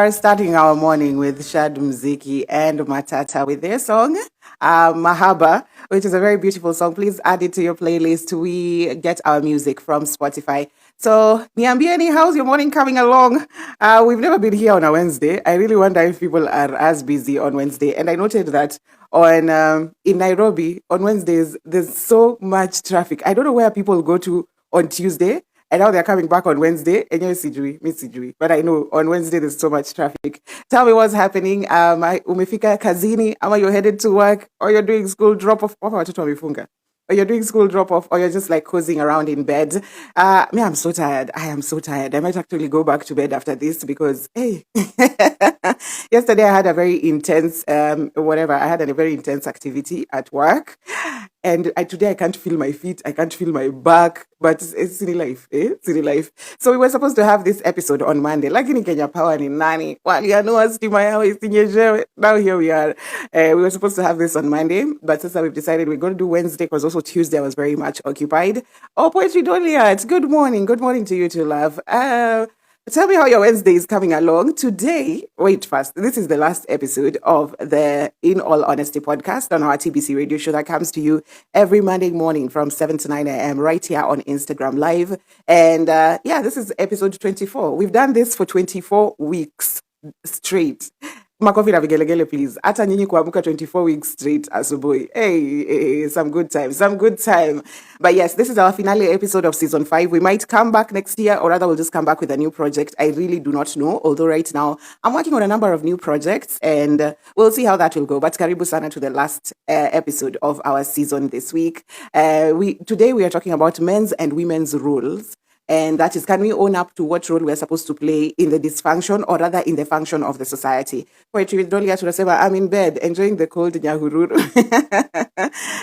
are starting our morning with Shad, Mziki, and Matata with their song, Mahaba, which is a very beautiful song. Please add it to your playlist. We get our music from Spotify. So, Niambieni, how's your morning coming along? We've never been here on a Wednesday. I really wonder if people are as busy on Wednesday. And I noted that on in Nairobi, on Wednesdays, there's so much traffic. I don't know where people go to on Tuesday. And now they're coming back on Wednesday. And you're Sijui, Miss Sijui. But I know on Wednesday there's so much traffic. Tell me what's happening. Umefika kazini, ama you're headed to work, or you're doing school drop off. Or you're doing school drop off, or you're just like cozying around in bed. Me, I'm so tired. I am so tired. I might actually go back to bed after this because, hey, yesterday I had a very intense, I had a very intense activity at work. And today I can't feel my feet, I can't feel my back, but it's city life, City life. So we were supposed to have this episode on Monday. Lakini Kenya Power ni nani? Walianoa stima yao isinyeshewe. Now here we are. We were supposed to have this on Monday, but since we've decided we're going to do Wednesday because also Tuesday I was very much occupied. Oh, Poetry Doliat, good morning. Good morning to you too, love. Tell me how your Wednesday is coming along. Today, wait first, this is the last episode of the In All Honesty podcast on our TBC radio show that comes to you every Monday morning from 7 to 9 a.m. right here on Instagram Live. And this is episode 24. We've done this for 24 weeks straight. Makofi na vigelegele, please. Hata nyinyi kuamka 24 weeks straight asubuhi. Hey, some good time. But yes, this is our finale episode of season 5. We might come back next year, or rather we'll just come back with a new project. I really do not know, although right now I'm working on a number of new projects and we'll see how that will go. But karibu sana to the last episode of our season this week. Today we are talking about men's and women's roles. And that is, can we own up to what role we're supposed to play in the dysfunction or rather in the function of the society? Poetry with Dolia tunasema, I'm in bed, enjoying the cold Nyahururu.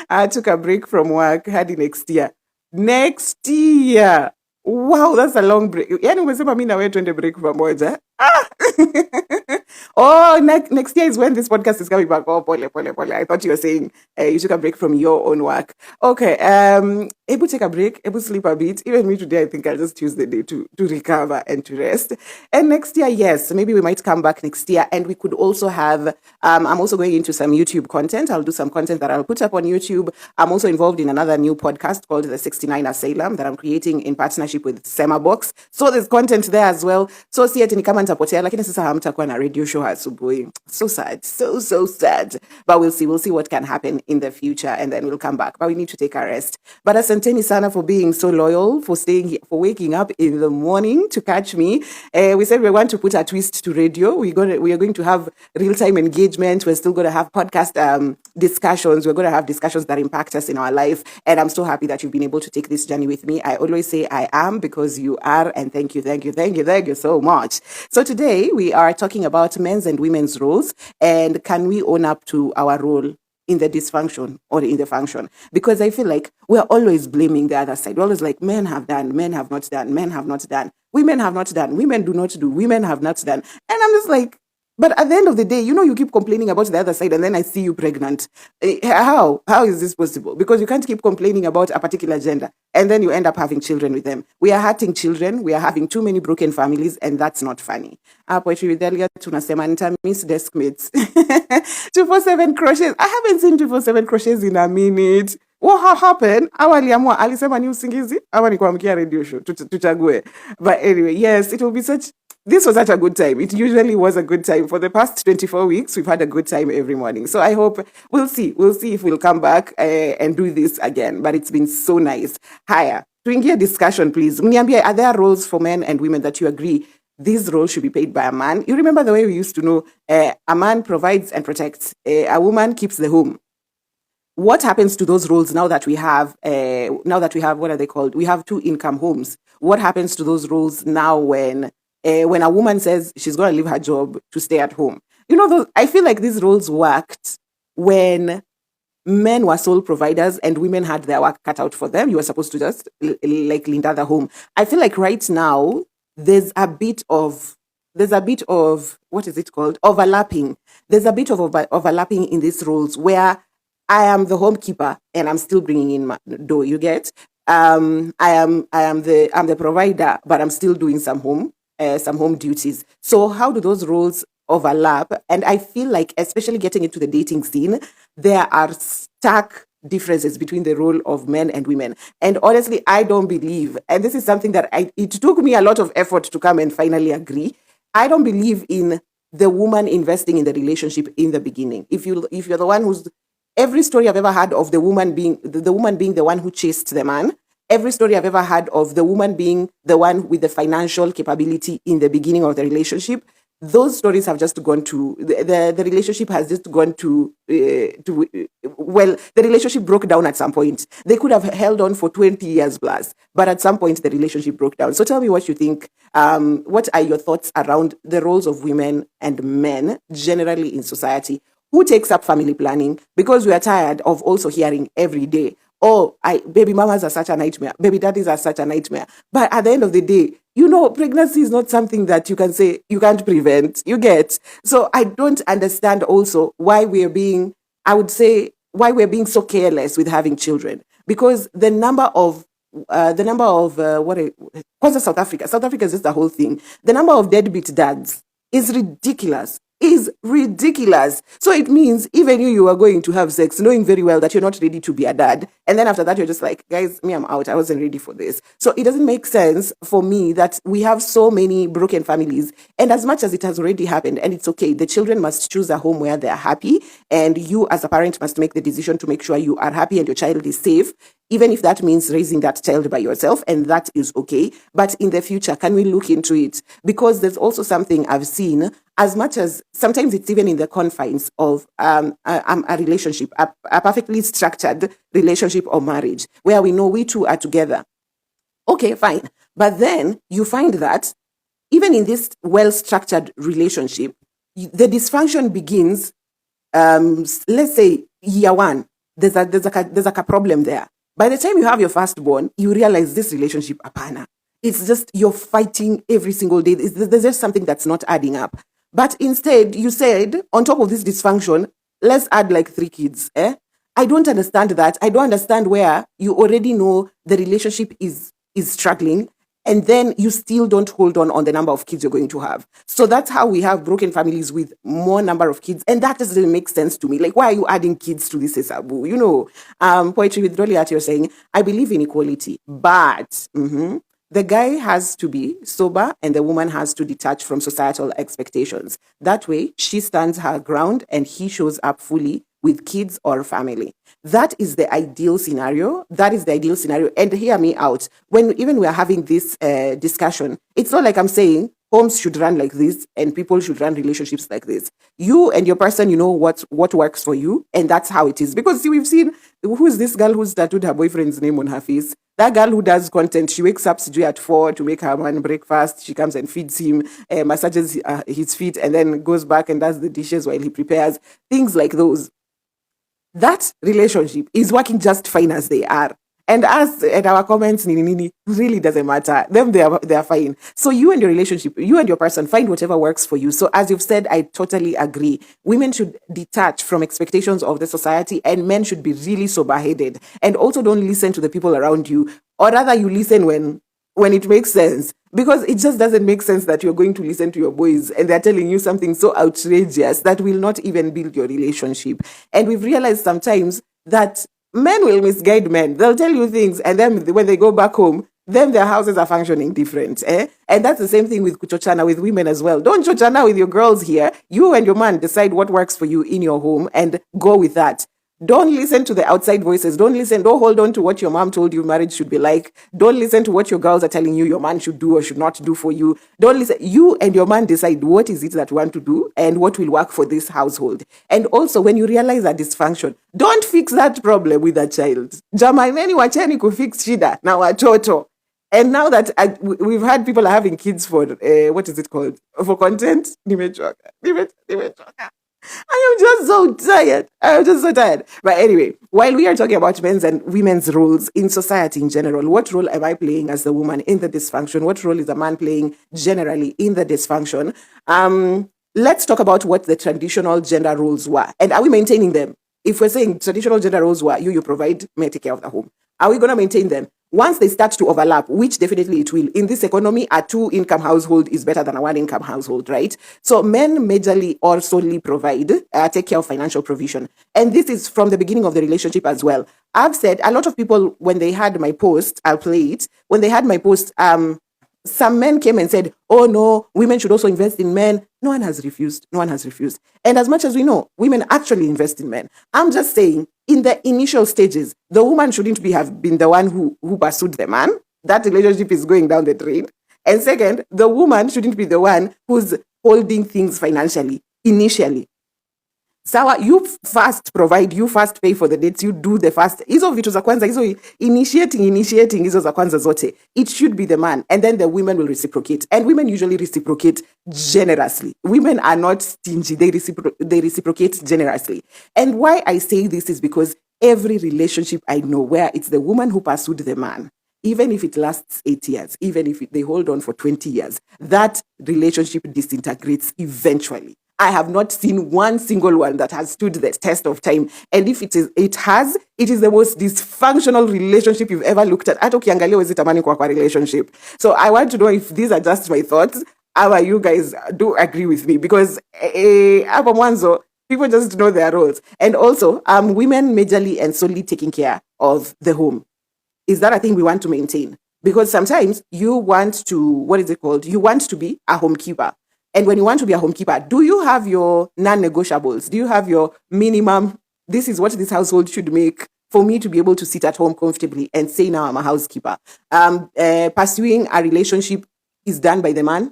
I took a break from work, hadi next year. Next year! Wow, that's a long break. Yani umesema mimi na wewe twende break pamoja. Oh, next year is when this podcast is coming back. Oh, pole. I thought you were saying you took a break from your own work. Okay, able to take a break, able to sleep a bit. Even me today, I think I'll just choose the day to recover and to rest. And next year, yes, maybe we might come back next year. And we could also have, I'm also going into some YouTube content. I'll do some content that I'll put up on YouTube. I'm also involved in another new podcast called The 69 Asylum that I'm creating in partnership with Sema Box. So there's content there as well. So see it in kama nitapotea, lakini sasa hamtakuwa na radio show asubuhi. So sad, so sad. But we'll see what can happen in the future, and then we'll come back. But we need to take a rest. But asanteni sana for being so loyal, for staying here, for waking up in the morning to catch me. We said we want to put a twist to radio. We are going to have real-time engagement. We're still going to have podcast discussions. We're going to have discussions that impact us in our life. And I'm so happy that you've been able to take this journey with me. I always say I am because you are, and thank you so much. So today we are talking about men's and women's roles, and can we own up to our role in the dysfunction or in the function? Because I feel like we're always blaming the other side. We're always like, men have done, men have not done, men have not done, women have not done, women do not do, women have not done. And I'm just like, but at the end of the day, you keep complaining about the other side and then I see you pregnant. How is this possible? Because you can't keep complaining about a particular gender and then you end up having children with them. We are hurting children. We are having too many broken families, and that's not funny. Poetry with Delia tunasema nitamiss desk mates. 247 crochets. I haven't seen 247 crochets in a minute. What happened? Awaliamua alisema ni usingizi ama ni kuamkia radio show tuchague. But anyway, yes, this was such a good time. It usually was a good time. For the past 24 weeks, we've had a good time every morning. So I hope we'll see if we'll come back and do this again. But it's been so nice. Higher. Tuingie discussion, please. Mniambie, are there roles for men and women that you agree these roles should be played by a man? You remember the way we used to know a man provides and protects, a woman keeps the home. What happens to those roles now that we have, what are they called? We have 2 income homes. What happens to those roles now when a woman says she's going to leave her job to stay at home? I feel like these roles worked when men were sole providers and women had their work cut out for them. You were supposed to just like linda the home. I feel like right now there's a bit of what is it called? Overlapping. There's a bit of overlapping in these roles where I am the homekeeper and I'm still bringing in my dough. You get? I'm the provider, but I'm still doing some home some home duties. So how do those roles overlap? And I feel like, especially getting into the dating scene, there are stark differences between the role of men and women. And honestly, I don't believe, and this is something that it took me a lot of effort to come and finally agree. I don't believe in the woman investing in the relationship in the beginning. If you're the one who's, every story I've ever had of the woman being the one who chased the man, every story I've ever had of the woman being the one with the financial capability in the beginning of the relationship, those stories have just gone to the relationship has just gone to the relationship broke down at some point. They could have held on for 20 years plus, but at some point the relationship broke down. So tell me what you think. What are your thoughts around the roles of women and men generally in society? Who takes up family planning? Because we are tired of also hearing every day, oh, baby mamas are such a nightmare, baby daddies are such a nightmare. But at the end of the day, pregnancy is not something that you can say you can't prevent. You get. So I don't understand also why we're being, I would say, why we're being so careless with having children. Because the number of what's South Africa? South Africa is just the whole thing. The number of deadbeat dads is ridiculous. Is ridiculous. So it means even you are going to have sex knowing very well that you're not ready to be a dad. And then after that, you're just like, guys, me, I'm out. I wasn't ready for this. So it doesn't make sense for me that we have so many broken families. And as much as it has already happened, and it's okay, the children must choose a home where they're happy. And you as a parent must make the decision to make sure you are happy and your child is safe, even if that means raising that child by yourself, and that is okay. But in the future, can we look into it? Because there's also something I've seen, as much as sometimes it's even in the confines of a relationship, a perfectly structured relationship or marriage, where we know we two are together. Okay, fine. But then you find that even in this well-structured relationship, the dysfunction begins, let's say, year one. There's a problem there. By the time you have your firstborn, you realize this relationship, apana. It's just you're fighting every single day. There's just something that's not adding up. But instead, you said, on top of this dysfunction, let's add like 3 kids. I don't understand that. I don't understand where you already know the relationship is struggling, and then you still don't hold on the number of kids you're going to have. So that's how we have broken families with more number of kids. And that doesn't make sense to me. Like, why are you adding kids to this Esabu? Poetry with Roliat, you're saying, I believe in equality, but the guy has to be sober and the woman has to detach from societal expectations. That way, she stands her ground and he shows up fully with kids or family. That is the ideal scenario. And hear me out. When even we are having this discussion, it's not like I'm saying homes should run like this and people should run relationships like this. You and your person, you know what works for you, and that's how it is. Because see, we've seen, who's this girl who's tattooed her boyfriend's name on her face? That girl who does content, she wakes up at 4 to make her man breakfast. She comes and feeds him, massages his feet, and then goes back and does the dishes while he prepares. Things like those. That relationship is working just fine as they are. And us and our comments, really doesn't matter. Them, they are fine. So you and your relationship, you and your person, find whatever works for you. So as you've said, I totally agree. Women should detach from expectations of the society, and men should be really sober-headed. And also don't listen to the people around you. Or rather, you listen when it makes sense. Because it just doesn't make sense that you're going to listen to your boys and they're telling you something so outrageous that will not even build your relationship. And we've realized sometimes that men will misguide men. They'll tell you things, and then when they go back home, then their houses are functioning different. And that's the same thing with Kuchochana, with women as well. Don't chochana with your girls here. You and your man decide what works for you in your home and go with that. Don't listen to the outside voices. Don't hold on to what your mom told you marriage should be like. Don't listen to what your girls are telling you your man should do or should not do for you. Don't listen. You and your man decide what is it that you want to do and what will work for this household. And also, when you realize that dysfunction, don't fix that problem with a child. Jamani wacheni kufix shida na watoto. And now that we've had people are having kids for, what is it called? For content? Nimechoka. I am just so tired. But anyway, while we are talking about men's and women's roles in society in general, what role am I playing as the woman in the dysfunction? What role is a man playing generally in the dysfunction? Let's talk about what the traditional gender roles were. And are we maintaining them? If we're saying traditional gender roles were, you provide, may take care of the home. Are we going to maintain them? Once they start to overlap, which definitely it will, in this economy, a two-income household is better than a one-income household, right? So men majorly or solely provide, take care of financial provision. And this is from the beginning of the relationship as well. I've said a lot of people, when they had my post, I'll play it, when they had my post, some men came and said, oh no, women should also invest in men. No one has refused. No one has refused. And as much as we know, women actually invest in men. I'm just saying, in the initial stages, the woman shouldn't have been the one who pursued the man. That relationship is going down the drain. And second, the woman shouldn't be the one who's holding things financially initially. Sawa, you first provide, you first pay for the dates, you do the first. Hizo vitu za kwanza, hizo initiating hizo za kwanza zote. It should be the man, and then the women will reciprocate. And women usually reciprocate generously. Women are not stingy, they reciprocate generously. And why I say this is because every relationship I know where it's the woman who pursued the man, even if it lasts 8 years, even if they hold on for 20 years, that relationship disintegrates eventually. I have not seen one single one that has stood the test of time. And if it is the most dysfunctional relationship you've ever looked at. Hata ukiangalia huwezi tamani kuwa kwa relationship. So I want to know if these are just my thoughts. How you guys do agree with me? Because hapo mwanzo, people just know their roles. And also, women majorly and solely taking care of the home. Is that a thing we want to maintain? Because sometimes you want to, you want to be a homekeeper. And when you want to be a homekeeper, do you have your non-negotiables? Do you have your minimum? This is what this household should make for me to be able to sit at home comfortably and say, now I'm a housekeeper. Pursuing a relationship is done by the man.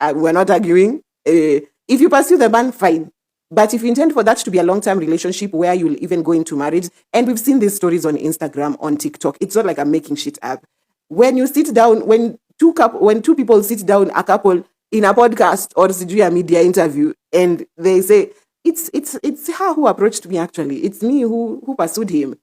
We're not arguing. If you pursue the man, fine. But if you intend for that to be a long-term relationship where you'll even go into marriage, and we've seen these stories on Instagram, on TikTok, it's not like I'm making shit up. When you sit down, when two people sit down, a couple, in a podcast or a media interview, and they say, it's her who approached me actually. It's me who pursued him.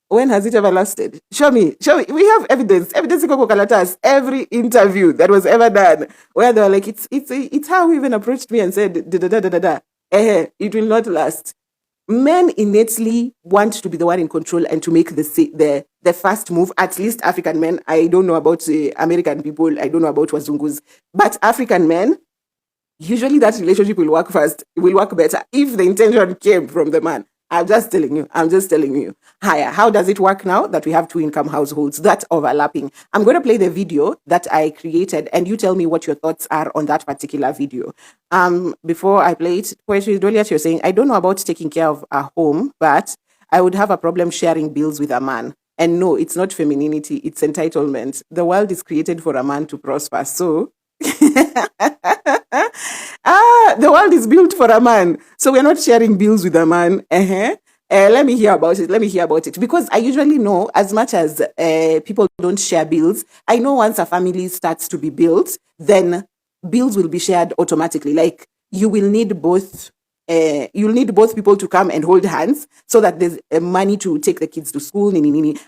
When has it ever lasted? Show me. We have evidence. Evidence iko kwa kalatas. Every interview that was ever done, where they were like, it's her who even approached me and said, da. It will not last. Men innately want to be the one in control and to make the first move. At least African men. I don't know about American people. I don't know about Wazungus. But African men, usually that relationship will work first. It will work better if the intention came from the man. I'm just telling you. Higher. How does it work now that we have two-income households? That's overlapping. I'm going to play the video that I created, and you tell me what your thoughts are on that particular video. Before I play it, Poetry Doliat, you're saying, I don't know about taking care of a home, but I would have a problem sharing bills with a man. And no, it's not femininity, it's entitlement. The world is created for a man to prosper. So the world is built for a man. So we're not sharing bills with a man. Let me hear about it. Because I usually know, as much as people don't share bills, I know once a family starts to be built, then bills will be shared automatically. Like you'll need both people to come and hold hands so that there's money to take the kids to school.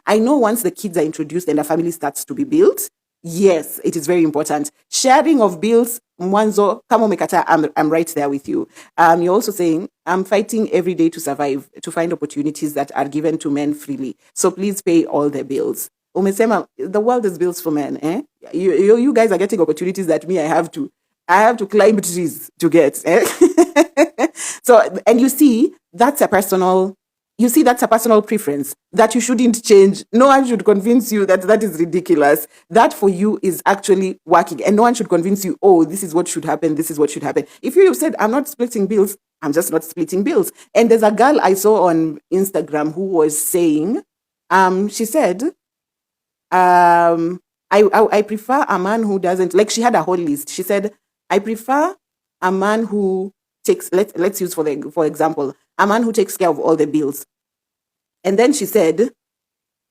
I know once the kids are introduced and a family starts to be built, yes, it is very important. Sharing of bills, mwanzo, kama umekata, I'm right there with you. You're also saying, I'm fighting every day to survive, to find opportunities that are given to men freely. So please pay all the bills. Umesema, the world is built for men. You guys are getting opportunities that me, I have to climb trees to get. So, and you see, that's a personal preference that you shouldn't change. No one should convince you that is ridiculous. That for you is actually working. And no one should convince you, oh, this is what should happen. This is what should happen. If you said, I'm not splitting bills, I'm just not splitting bills. And there's a girl I saw on Instagram who was saying, she said, I prefer a man who doesn't, like she had a whole list. She said, I prefer a man who takes, let's use for example, a man who takes care of all the bills. And then she said,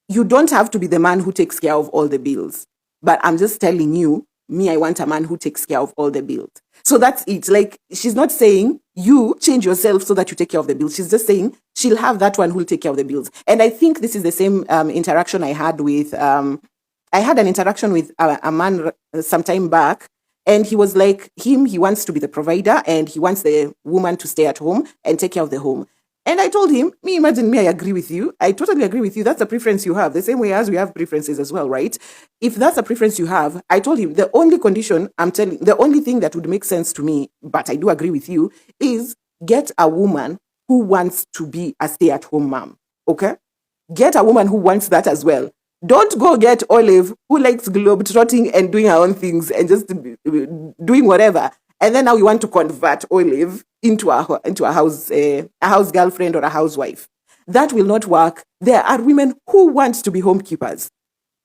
you don't have to be the man who takes care of all the bills. But I'm just telling you, me, I want a man who takes care of all the bills. So that's it. Like, she's not saying you change yourself so that you take care of the bills. She's just saying she'll have that one who'll take care of the bills. And I think this is the same interaction I had with, I had an interaction with a man some time back. And he was like, he wants to be the provider and he wants the woman to stay at home and take care of the home. And I told him, imagine me, I agree with you. I totally agree with you. That's a preference you have. The same way as we have preferences as well, right? If that's a preference you have, I told him the only condition the only thing that would make sense to me, but I do agree with you, is get a woman who wants to be a stay-at-home mom. Okay? Get a woman who wants that as well. Don't go get Olive, who likes globetrotting and doing her own things and just doing whatever. And then now you want to convert Olive into a house girlfriend or a housewife. That will not work. There are women who want to be homekeepers.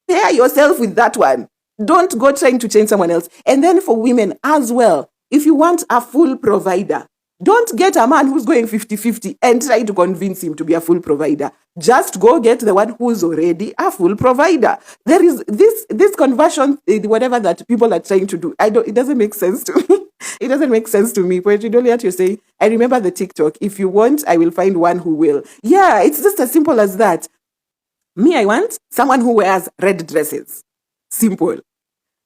Pair yourself with that one. Don't go trying to change someone else. And then for women as well, if you want a full provider, don't get a man who's going 50-50 and try to convince him to be a full provider. Just go get the one who's already a full provider. There is this conversion, whatever that people are trying to do. It doesn't make sense to me. It doesn't make sense to me. Poetry Doliat, you say, I remember the TikTok. If you want, I will find one who will. Yeah, it's just as simple as that. Me, I want someone who wears red dresses. Simple.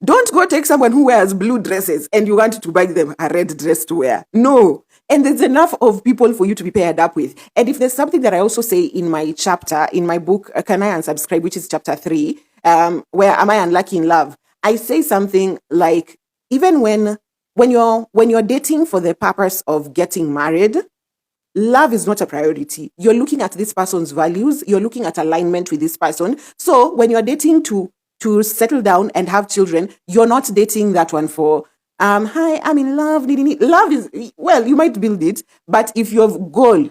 Don't go take someone who wears blue dresses and you want to buy them a red dress to wear. No. And there's enough of people for you to be paired up with. And if there's something that I also say in my chapter, in my book, Can I Unsubscribe, which is chapter 3, where am I unlucky in love? I say something like, even when you're dating for the purpose of getting married, love is not a priority. You're looking at this person's values. You're looking at alignment with this person. So when you're dating to settle down and have children, you're not dating that one for, hi, I'm in love. Love is, well, you might build it, but if your goal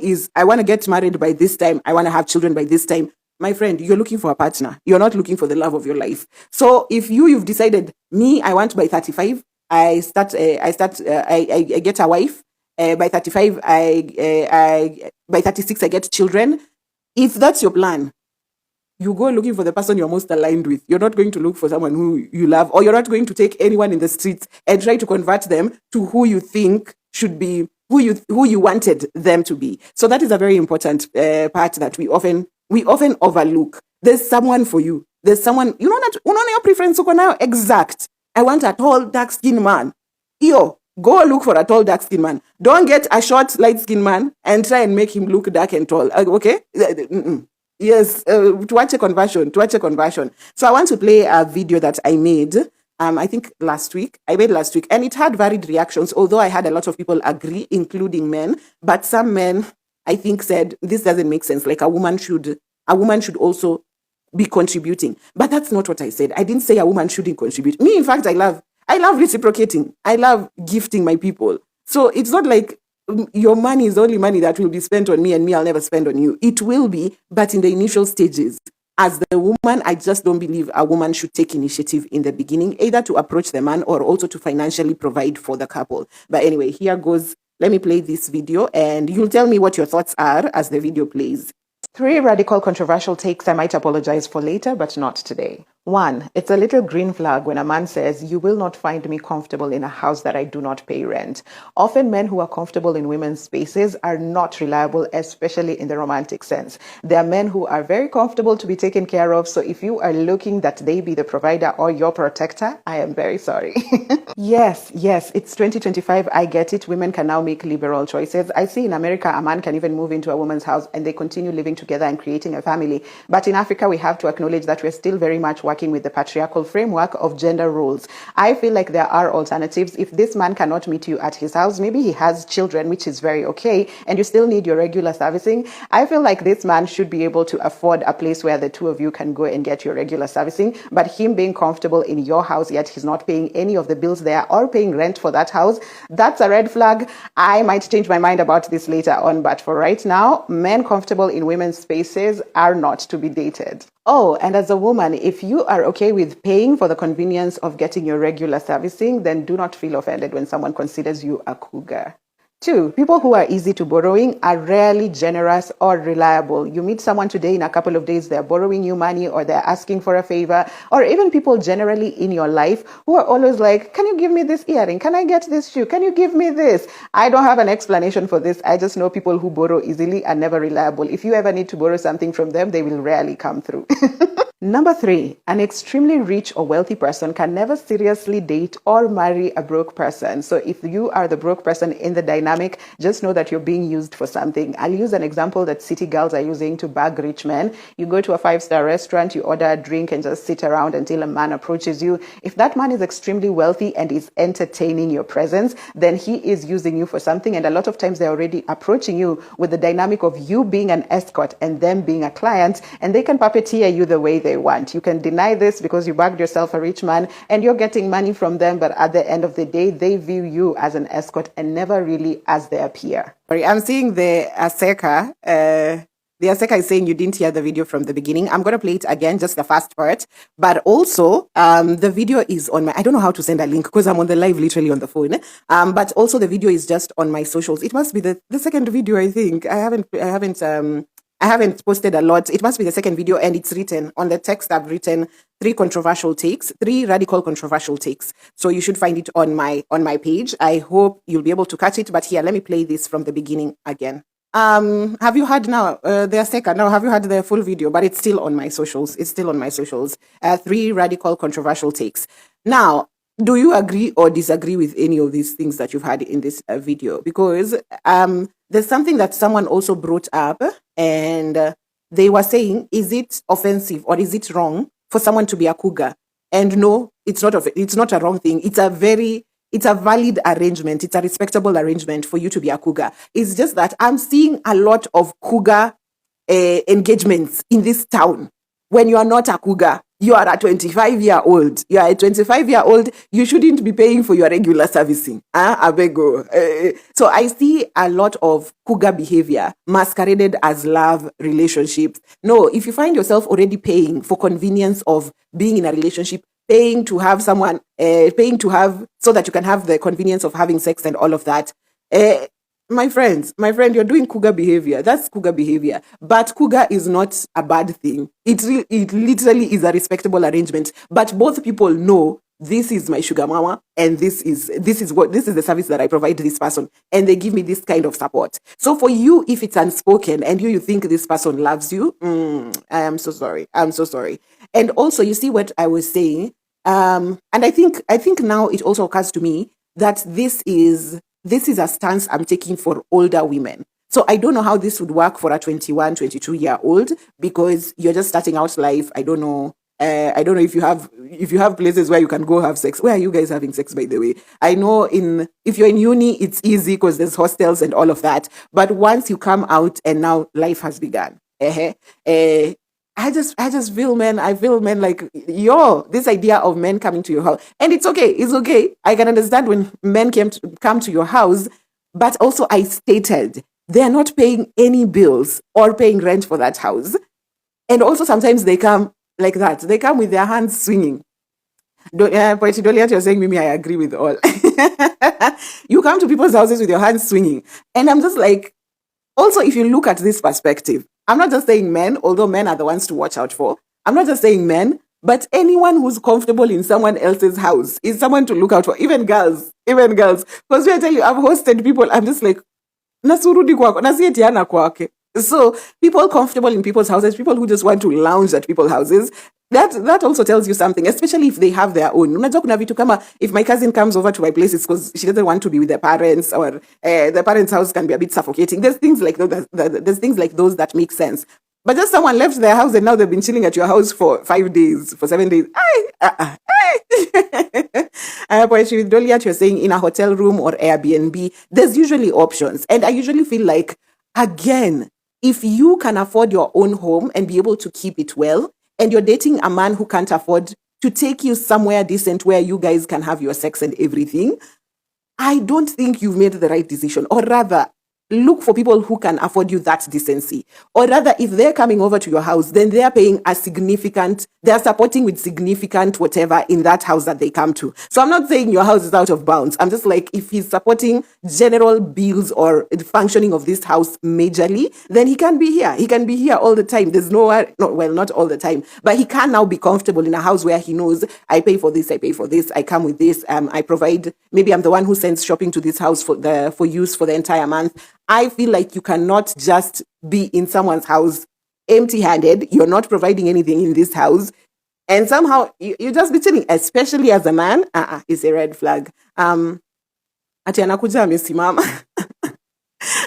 is, I want to get married by this time, I want to have children by this time, my friend, you're looking for a partner. You're not looking for the love of your life. So if you've decided, me, I want by 35, I get a wife. By 35, by 36, I get children. If that's your plan, you go looking for the person you're most aligned with. You're not going to look for someone who you love, or you're not going to take anyone in the streets and try to convert them to who you think should be, who you wanted them to be. So that is a very important part that we often overlook. There's someone for you. There's someone, you know that, your preference now exact. I want a tall, dark-skinned man. Go look for a tall, dark-skinned man. Don't get a short, light-skinned man and try and make him look dark and tall. Okay? Yes, to watch a conversion. So I want to play a video that I made, I think last week, and it had varied reactions, although I had a lot of people agree, including men, but some men, I think, said, this doesn't make sense, like a woman should also be contributing. But that's not what I said. I didn't say a woman shouldn't contribute. Me, in fact, I love reciprocating. I love gifting my people. So it's not like your money is only money that will be spent on me and me, I'll never spend on you. It will be, but in the initial stages. As the woman, I just don't believe a woman should take initiative in the beginning, either to approach the man or also to financially provide for the couple. But anyway, here goes. Let me play this video and you'll tell me what your thoughts are as the video plays. 3 radical controversial takes I might apologize for later, but not today. 1, it's a little green flag when a man says, you will not find me comfortable in a house that I do not pay rent. Often men who are comfortable in women's spaces are not reliable, especially in the romantic sense. There are men who are very comfortable to be taken care of. So if you are looking that they be the provider or your protector, I am very sorry. Yes, it's 2025. I get it. Women can now make liberal choices. I see in America, a man can even move into a woman's house and they continue living together and creating a family. But in Africa, we have to acknowledge that we're still very much working with the patriarchal framework of gender roles. I feel like there are alternatives. If this man cannot meet you at his house, maybe he has children, which is very okay, and you still need your regular servicing. I feel like this man should be able to afford a place where the two of you can go and get your regular servicing, but him being comfortable in your house, yet he's not paying any of the bills there or paying rent for that house, that's a red flag. I might change my mind about this later on, but for right now, men comfortable in women's spaces are not to be dated. Oh, and as a woman, if you are okay with paying for the convenience of getting your regular servicing, then do not feel offended when someone considers you a cougar. 2, people who are easy to borrowing are rarely generous or reliable. You meet someone today, in a couple of days, they're borrowing you money or they're asking for a favor, or even people generally in your life who are always like, can you give me this earring? Can I get this shoe? Can you give me this? I don't have an explanation for this. I just know people who borrow easily are never reliable. If you ever need to borrow something from them, they will rarely come through. Number 3, an extremely rich or wealthy person can never seriously date or marry a broke person. So if you are the broke person in the dynamic, just know that you're being used for something. I'll use an example that city girls are using to bag rich men. You go to a 5-star restaurant, you order a drink and just sit around until a man approaches you. If that man is extremely wealthy and is entertaining your presence, then he is using you for something. And a lot of times they're already approaching you with the dynamic of you being an escort and them being a client, and they can puppeteer you the way they want. You can deny this because you bagged yourself a rich man and you're getting money from them, but at the end of the day, they view you as an escort and never really as their peer. Sorry, I'm seeing the Aseka. The Aseka is saying you didn't hear the video from the beginning. I'm going to play it again, just the first part. But also, the video is on my, I don't know how to send a link because I'm on the live literally on the phone. But also the video is just on my socials. It must be the second video, I think. I haven't posted a lot. It must be the second video, and it's written on the text. I've written 3 radical controversial takes. So you should find it on my page. I hope you'll be able to catch it. But here, let me play this from the beginning again. Have you heard now? Their second now. Have you heard the full video? But it's still on my socials. 3 radical controversial takes. Now, do you agree or disagree with any of these things that you've had in this video? Because there's something that someone also brought up, and they were saying, is it offensive or is it wrong for someone to be a cougar? And no, it's not a wrong thing. It's a valid arrangement. It's a respectable arrangement for you to be a cougar. It's just that I'm seeing a lot of cougar engagements in this town. When you are not a cougar, you are a 25-year-old. You are a 25-year-old. You shouldn't be paying for your regular servicing. Abego. So I see a lot of cougar behavior masqueraded as love relationships. No, if you find yourself already paying for convenience of being in a relationship, paying to have so that you can have the convenience of having sex and all of that, my friend, you're doing cougar behavior. That's cougar behavior. But cougar is not a bad thing. It literally is a respectable arrangement. But both people know this is my sugar mama, and this is the service that I provide to this person, and they give me this kind of support. So for you, if it's unspoken and you think this person loves you, I am so sorry. I'm so sorry. And also, you see what I was saying, and I think now it also occurs to me that this is a stance I'm taking for older women. So I don't know how this would work for a 21, 22-year-old, because you're just starting out life. I don't know if you have places where you can go have sex. Where are you guys having sex, by the way? I know if you're in uni, it's easy because there's hostels and all of that. But once you come out and now life has begun, I just feel men like, this idea of men coming to your house. And it's okay. I can understand when men come to your house, but also I stated they are not paying any bills or paying rent for that house. And also sometimes they come like that. They come with their hands swinging. Poetry Doliat, you're saying, Mimi, I agree with all. You come to people's houses with your hands swinging. And I'm just like, also, if you look at this perspective, I'm not just saying men, although men are the ones to watch out for. I'm not just saying men, but anyone who's comfortable in someone else's house is someone to look out for. Even girls. Because when I tell you, I've hosted people, I'm just like, nasurudi kwako, nasietiana kwake. So people comfortable in people's houses, people who just want to lounge at people's houses, that also tells you something, especially if they have their own. Unajua kuna vitu kama, if my cousin comes over to my place, it's because she doesn't want to be with their parents, or the parents' house can be a bit suffocating. There's things like those that make sense. But just someone left their house and now they've been chilling at your house for 5 days, for 7 days. Poetry with Doliat, you're saying in a hotel room or Airbnb, there's usually options. And I usually feel like, again, if you can afford your own home and be able to keep it well, and you're dating a man who can't afford to take you somewhere decent where you guys can have your sex and everything, I don't think you've made the right decision. Or rather, look for people who can afford you that decency. Or rather, if they're coming over to your house, then they're paying they're supporting with significant whatever in that house that they come to. So I'm not saying your house is out of bounds. I'm just like, if he's supporting general bills or the functioning of this house majorly, then he can be here. He can be here all the time. There's not all the time, but he can now be comfortable in a house where he knows, I pay for this, I come with this, I provide, maybe I'm the one who sends shopping to this house for use for the entire month. I feel like you cannot just be in someone's house empty-handed, you're not providing anything in this house, and somehow you just be chilling, especially as a man, it's a red flag. Ati anakuja amesimama.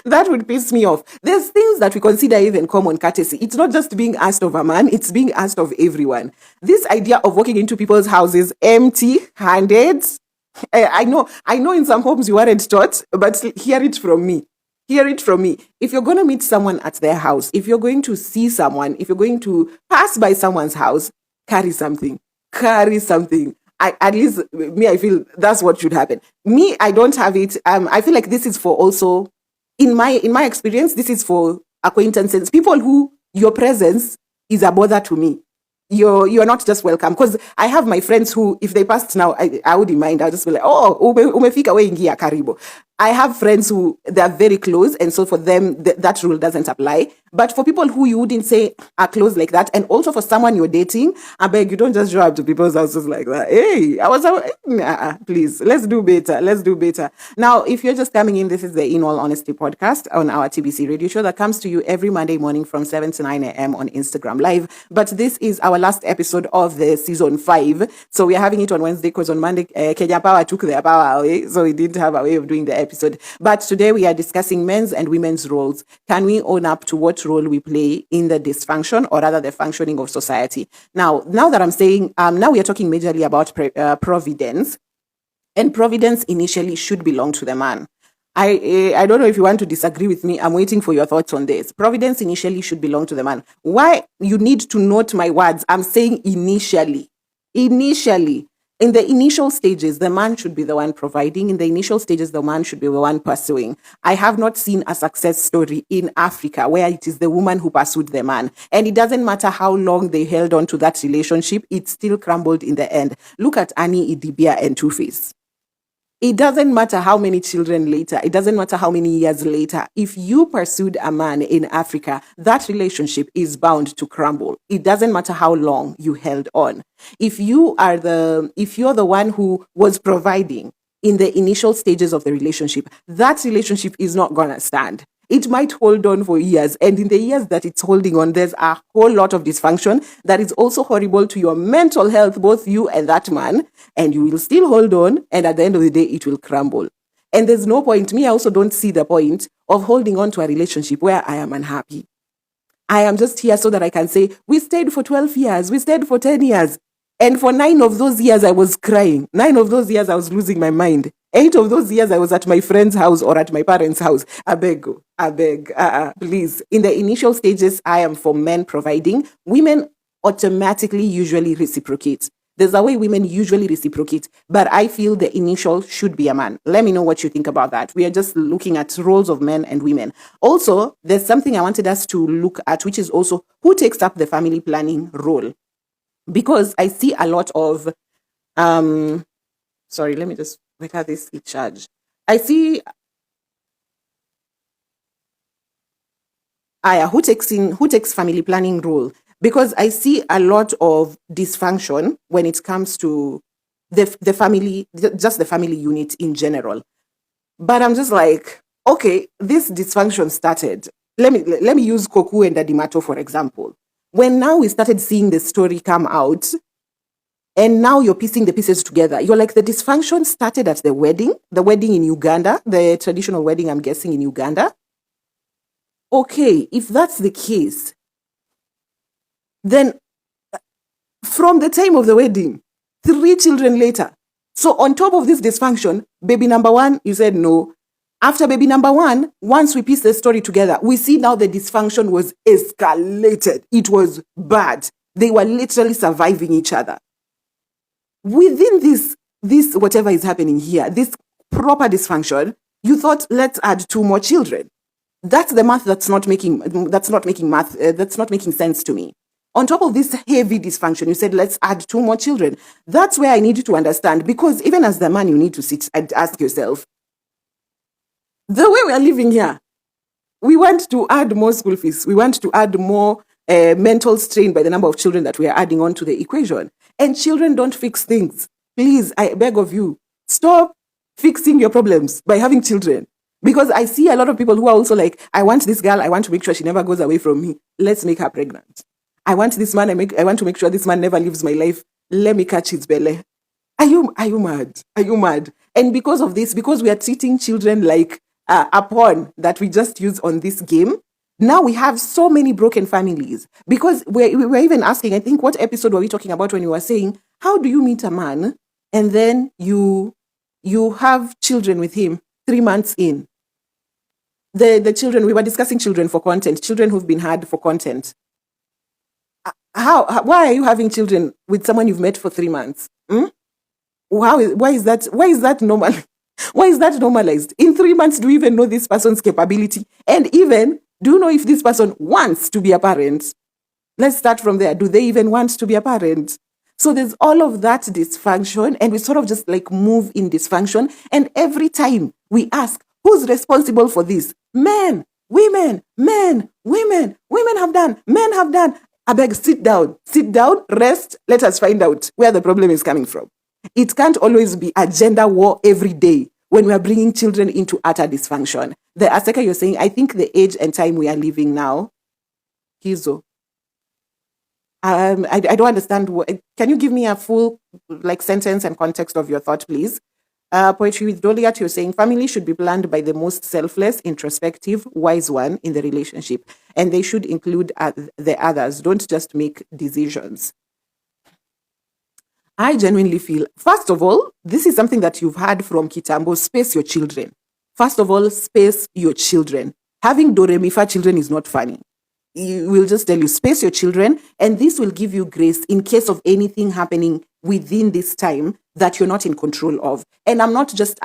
That would piss me off. There's things that we consider even common courtesy. It's not just being asked of a man, it's being asked of everyone. This idea of walking into people's houses empty-handed, I know in some homes you weren't taught, but hear it from me. Hear it from me. If you're going to meet someone at their house, if you're going to see someone, if you're going to pass by someone's house, carry something. Carry something. At least me, I feel that's what should happen. Me, I don't have it. I feel like this is for also, in my experience, this is for acquaintances, people who your presence is a bother to me. You're not just welcome, because I have my friends who, if they passed now, I wouldn't mind. I'll just be like, oh, umefika we ingia karibu. I have friends who they're very close, and so for them that rule doesn't apply. But for people who you wouldn't say are close like that, and also for someone you're dating, I beg you, don't just show up to people's houses like that. Hey, please, let's do better. Let's do better. Now, if you're just coming in, this is the In All Honesty podcast on our TBC radio show that comes to you every Monday morning from 7 to 9 a.m. on Instagram Live. But this is our last episode of the season 5. So we're having it on Wednesday because on Monday, Kenya Power took their power away. So we didn't have a way of doing the episode. But today we are discussing men's and women's roles. Can we own up to what role we play in the dysfunction, or rather the functioning of society? Now that I'm saying, now we are talking majorly about providence, and providence initially should belong to the man. I don't know if you want to disagree with me. I'm waiting for your thoughts on this. Providence initially should belong to the man. Why? You need to note my words. I'm saying initially. Initially. In the initial stages, the man should be the one providing. In the initial stages, the man should be the one pursuing. I have not seen a success story in Africa where it is the woman who pursued the man. And it doesn't matter how long they held on to that relationship, it still crumbled in the end. Look at Annie Idibia and Two-Face. It doesn't matter how many children later, it doesn't matter how many years later, if you pursued a man in Africa, that relationship is bound to crumble. It doesn't matter how long you held on. If you're the one who was providing in the initial stages of the relationship, that relationship is not gonna stand. It might hold on for years, and in the years that it's holding on, there's a whole lot of dysfunction that is also horrible to your mental health, both you and that man, and you will still hold on, and at the end of the day, it will crumble. And there's no point, me, I also don't see the point of holding on to a relationship where I am unhappy. I am just here so that I can say, we stayed for 12 years, we stayed for 10 years, and for 9 of those years, I was crying. 9 of those years, I was losing my mind. 8 of those years, I was at my friend's house or at my parents' house. I beg, please. In the initial stages, I am for men providing. Women automatically usually reciprocate. There's a way women usually reciprocate, but I feel the initial should be a man. Let me know what you think about that. We are just looking at roles of men and women. Also, there's something I wanted us to look at, which is also who takes up the family planning role. Because I see a lot of, sorry, let me just make out this charge. I see, who takes family planning role? Because I see a lot of dysfunction when it comes to the family, just the family unit in general. But I'm just like, okay, this dysfunction started. Let me use Koku and Adimato, for example. When now we started seeing the story come out, and now you're piecing the pieces together, you're like, the dysfunction started at the wedding in Uganda, the traditional wedding, I'm guessing, in Uganda. Okay, if that's the case, then from the time of the wedding, 3 children later. So on top of this dysfunction, baby number 1, you said no. After baby number 1, once we piece the story together, we see now the dysfunction was escalated. It was bad. They were literally surviving each other. Within this whatever is happening here, this proper dysfunction, you thought, let's add 2 more children. That's the math that's not making sense to me. On top of this heavy dysfunction, you said, let's add 2 more children. That's where I need you to understand, because even as the man, you need to sit and ask yourself, the way we are living here, we want to add more school fees. We want to add more mental strain by the number of children that we are adding on to the equation. And children don't fix things. Please, I beg of you, stop fixing your problems by having children. Because I see a lot of people who are also like, I want this girl, I want to make sure she never goes away from me. Let's make her pregnant. I want this man, I want to make sure this man never leaves my life. Let me catch his belly. Are you mad? Are you mad? And because of this, because we are treating children like a pawn that we just use on this game, now we have so many broken families. Because we were even asking, I think, what episode were we talking about when you were saying, how do you meet a man and then you have children with him 3 months in? The children, we were discussing children for content, children who've been had for content. Why are you having children with someone you've met for 3 months? Why is that normal? Why is that normalized? In 3 months, do you even know this person's capability? And even, do you know if this person wants to be a parent? Let's start from there. Do they even want to be a parent? So there's all of that dysfunction, and we sort of just like move in dysfunction. And every time we ask, who's responsible for this? Men, women, men, women have done, men have done. I beg, sit down, rest. Let us find out where the problem is coming from. It can't always be a gender war every day when we are bringing children into utter dysfunction. The Aseka, you're saying, I think the age and time we are living now, Kizo. I don't understand. Can you give me a full sentence and context of your thought, please? Poetry with Doliat, you're saying family should be planned by the most selfless, introspective, wise one in the relationship, and they should include the others. Don't just make decisions. I genuinely feel, first of all, this is something that you've heard from Kitambo, space your children. First of all, space your children. Having Doremifa children is not funny. We'll just tell you, space your children, and this will give you grace in case of anything happening within this time that you're not in control of. And I'm not just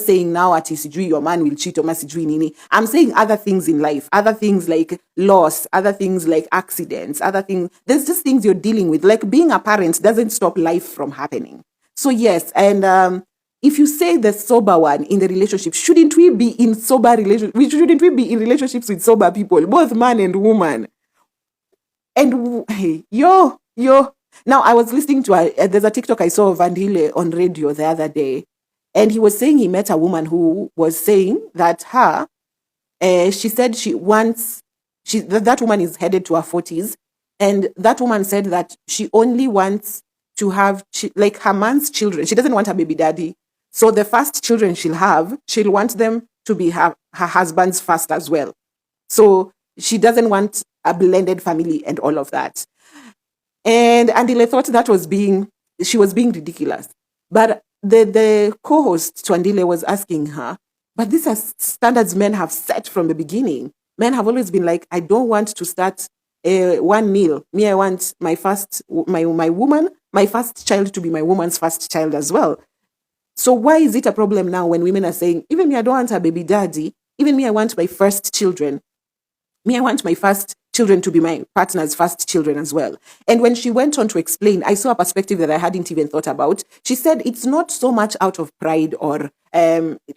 saying now at Sijui your man will cheat or Masijui Nini. I'm saying other things in life, other things like loss, other things like accidents, other things. There's just things you're dealing with. Like being a parent doesn't stop life from happening. So yes, and if you say the sober one in the relationship, shouldn't we be in sober relationships? Shouldn't we be in relationships with sober people, both man and woman? And hey, yo. Now, I was listening to there's a TikTok I saw of Vandile on radio the other day, and he was saying he met a woman who was saying that she said that woman is headed to her 40s, and that woman said that she only wants to have, her man's children. She doesn't want a baby daddy. So the first children she'll want them to be her husband's first as well. So she doesn't want a blended family and all of that. And Andile thought she was being ridiculous. But the co-host to Andile was asking her, but these are standards men have set from the beginning. Men have always been like, I don't want to start 1 meal. Me, I want my first child to be my woman's first child as well. So why is it a problem now when women are saying, even me, I don't want a baby daddy. Even me, I want my first children. Me, I want my first children to be my partner's first children as well. And when she went on to explain, I saw a perspective that I hadn't even thought about. She said it's not so much out of pride or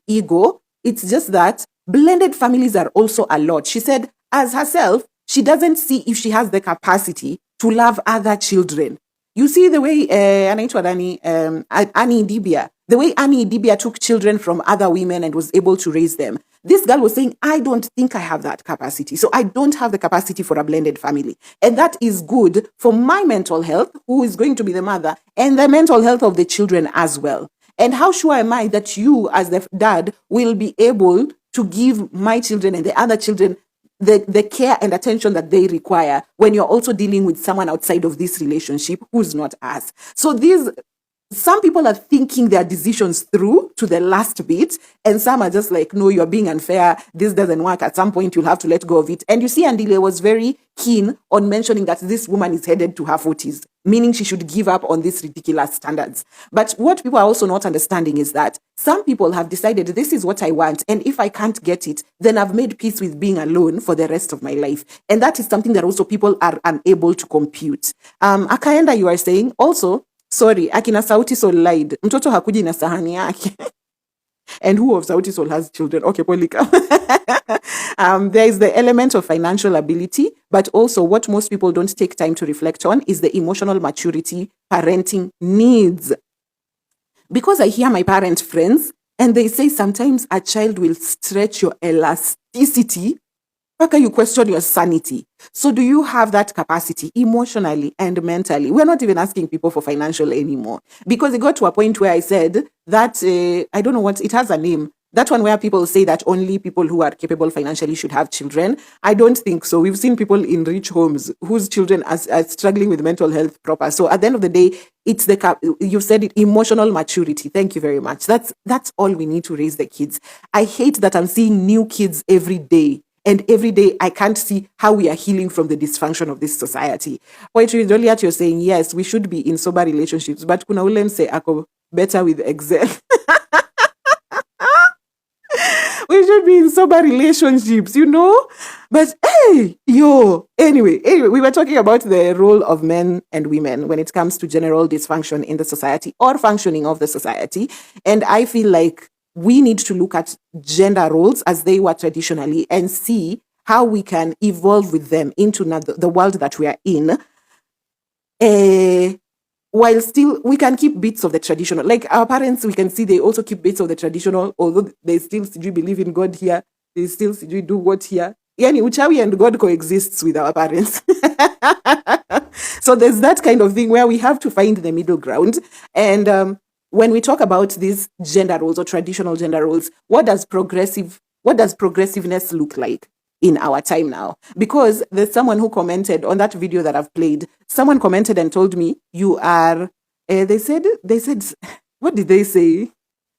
ego. It's just that blended families are also a lot. She said, as herself, she doesn't see if she has the capacity to love other children. You see the way Annie Dibia, the way Annie Dibia took children from other women and was able to raise them. This girl was saying, I don't think I have that capacity. So I don't have the capacity for a blended family. And that is good for my mental health, who is going to be the mother, and the mental health of the children as well. And how sure am I that you, as the dad, will be able to give my children and the other children the care and attention that they require when you're also dealing with someone outside of this relationship who's not us? So some people are thinking their decisions through to the last bit, and some are just like, no, you're being unfair. This doesn't work. At some point, you'll have to let go of it. And you see, Andile was very keen on mentioning that this woman is headed to her 40s, meaning she should give up on these ridiculous standards. But what people are also not understanding is that some people have decided this is what I want, and if I can't get it, then I've made peace with being alone for the rest of my life. And that is something that also people are unable to compute. Akaenda, you are saying also, sorry, akina Sauti Sol lied. Mtoto hakuji na sahani yake. And who of Sauti Sol has children? Okay, Polika. There is the element of financial ability, but also what most people don't take time to reflect on is the emotional maturity parenting needs. Because I hear my parent friends And they say sometimes a child will stretch your elasticity. How can you question your sanity? So do you have that capacity emotionally and mentally? We're not even asking people for financial anymore, because it got to a point where I said that, I don't know what, it has a name. That one where people say that only people who are capable financially should have children. I don't think so. We've seen people in rich homes whose children are struggling with mental health proper. So at the end of the day, it's you said it, emotional maturity. Thank you very much. That's all we need to raise the kids. I hate that I'm seeing new kids every day. And every day, I can't see how we are healing from the dysfunction of this society. Poetry Doliat, you're saying, yes, we should be in sober relationships, but kuna ule mse ako better with Excel. We should be in sober relationships, But hey, anyway, we were talking about the role of men and women when it comes to general dysfunction in the society or functioning of the society. And I feel like we need to look at gender roles as they were traditionally and see how we can evolve with them into the world that we are in. While still, we can keep bits of the traditional. Like our parents, we can see they also keep bits of the traditional, although they still believe in God here. They still do what here. Yani, uchawi and God coexists with our parents. So there's that kind of thing where we have to find the middle ground. And when we talk about these gender roles or traditional gender roles, what does progressiveness look like in our time now? Because there's someone who commented on that video that I've played. Someone commented and told me, you are, they said, what did they say?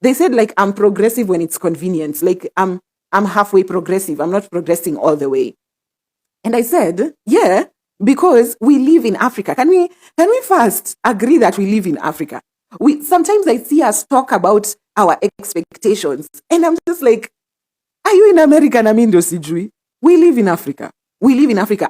They said, like, I'm progressive when it's convenient. Like, I'm halfway progressive. I'm not progressing all the way. And I said, yeah, because we live in Africa. Can we first agree that we live in Africa? Sometimes I see us talk about our expectations, and I'm just like, are you in America? We live in Africa.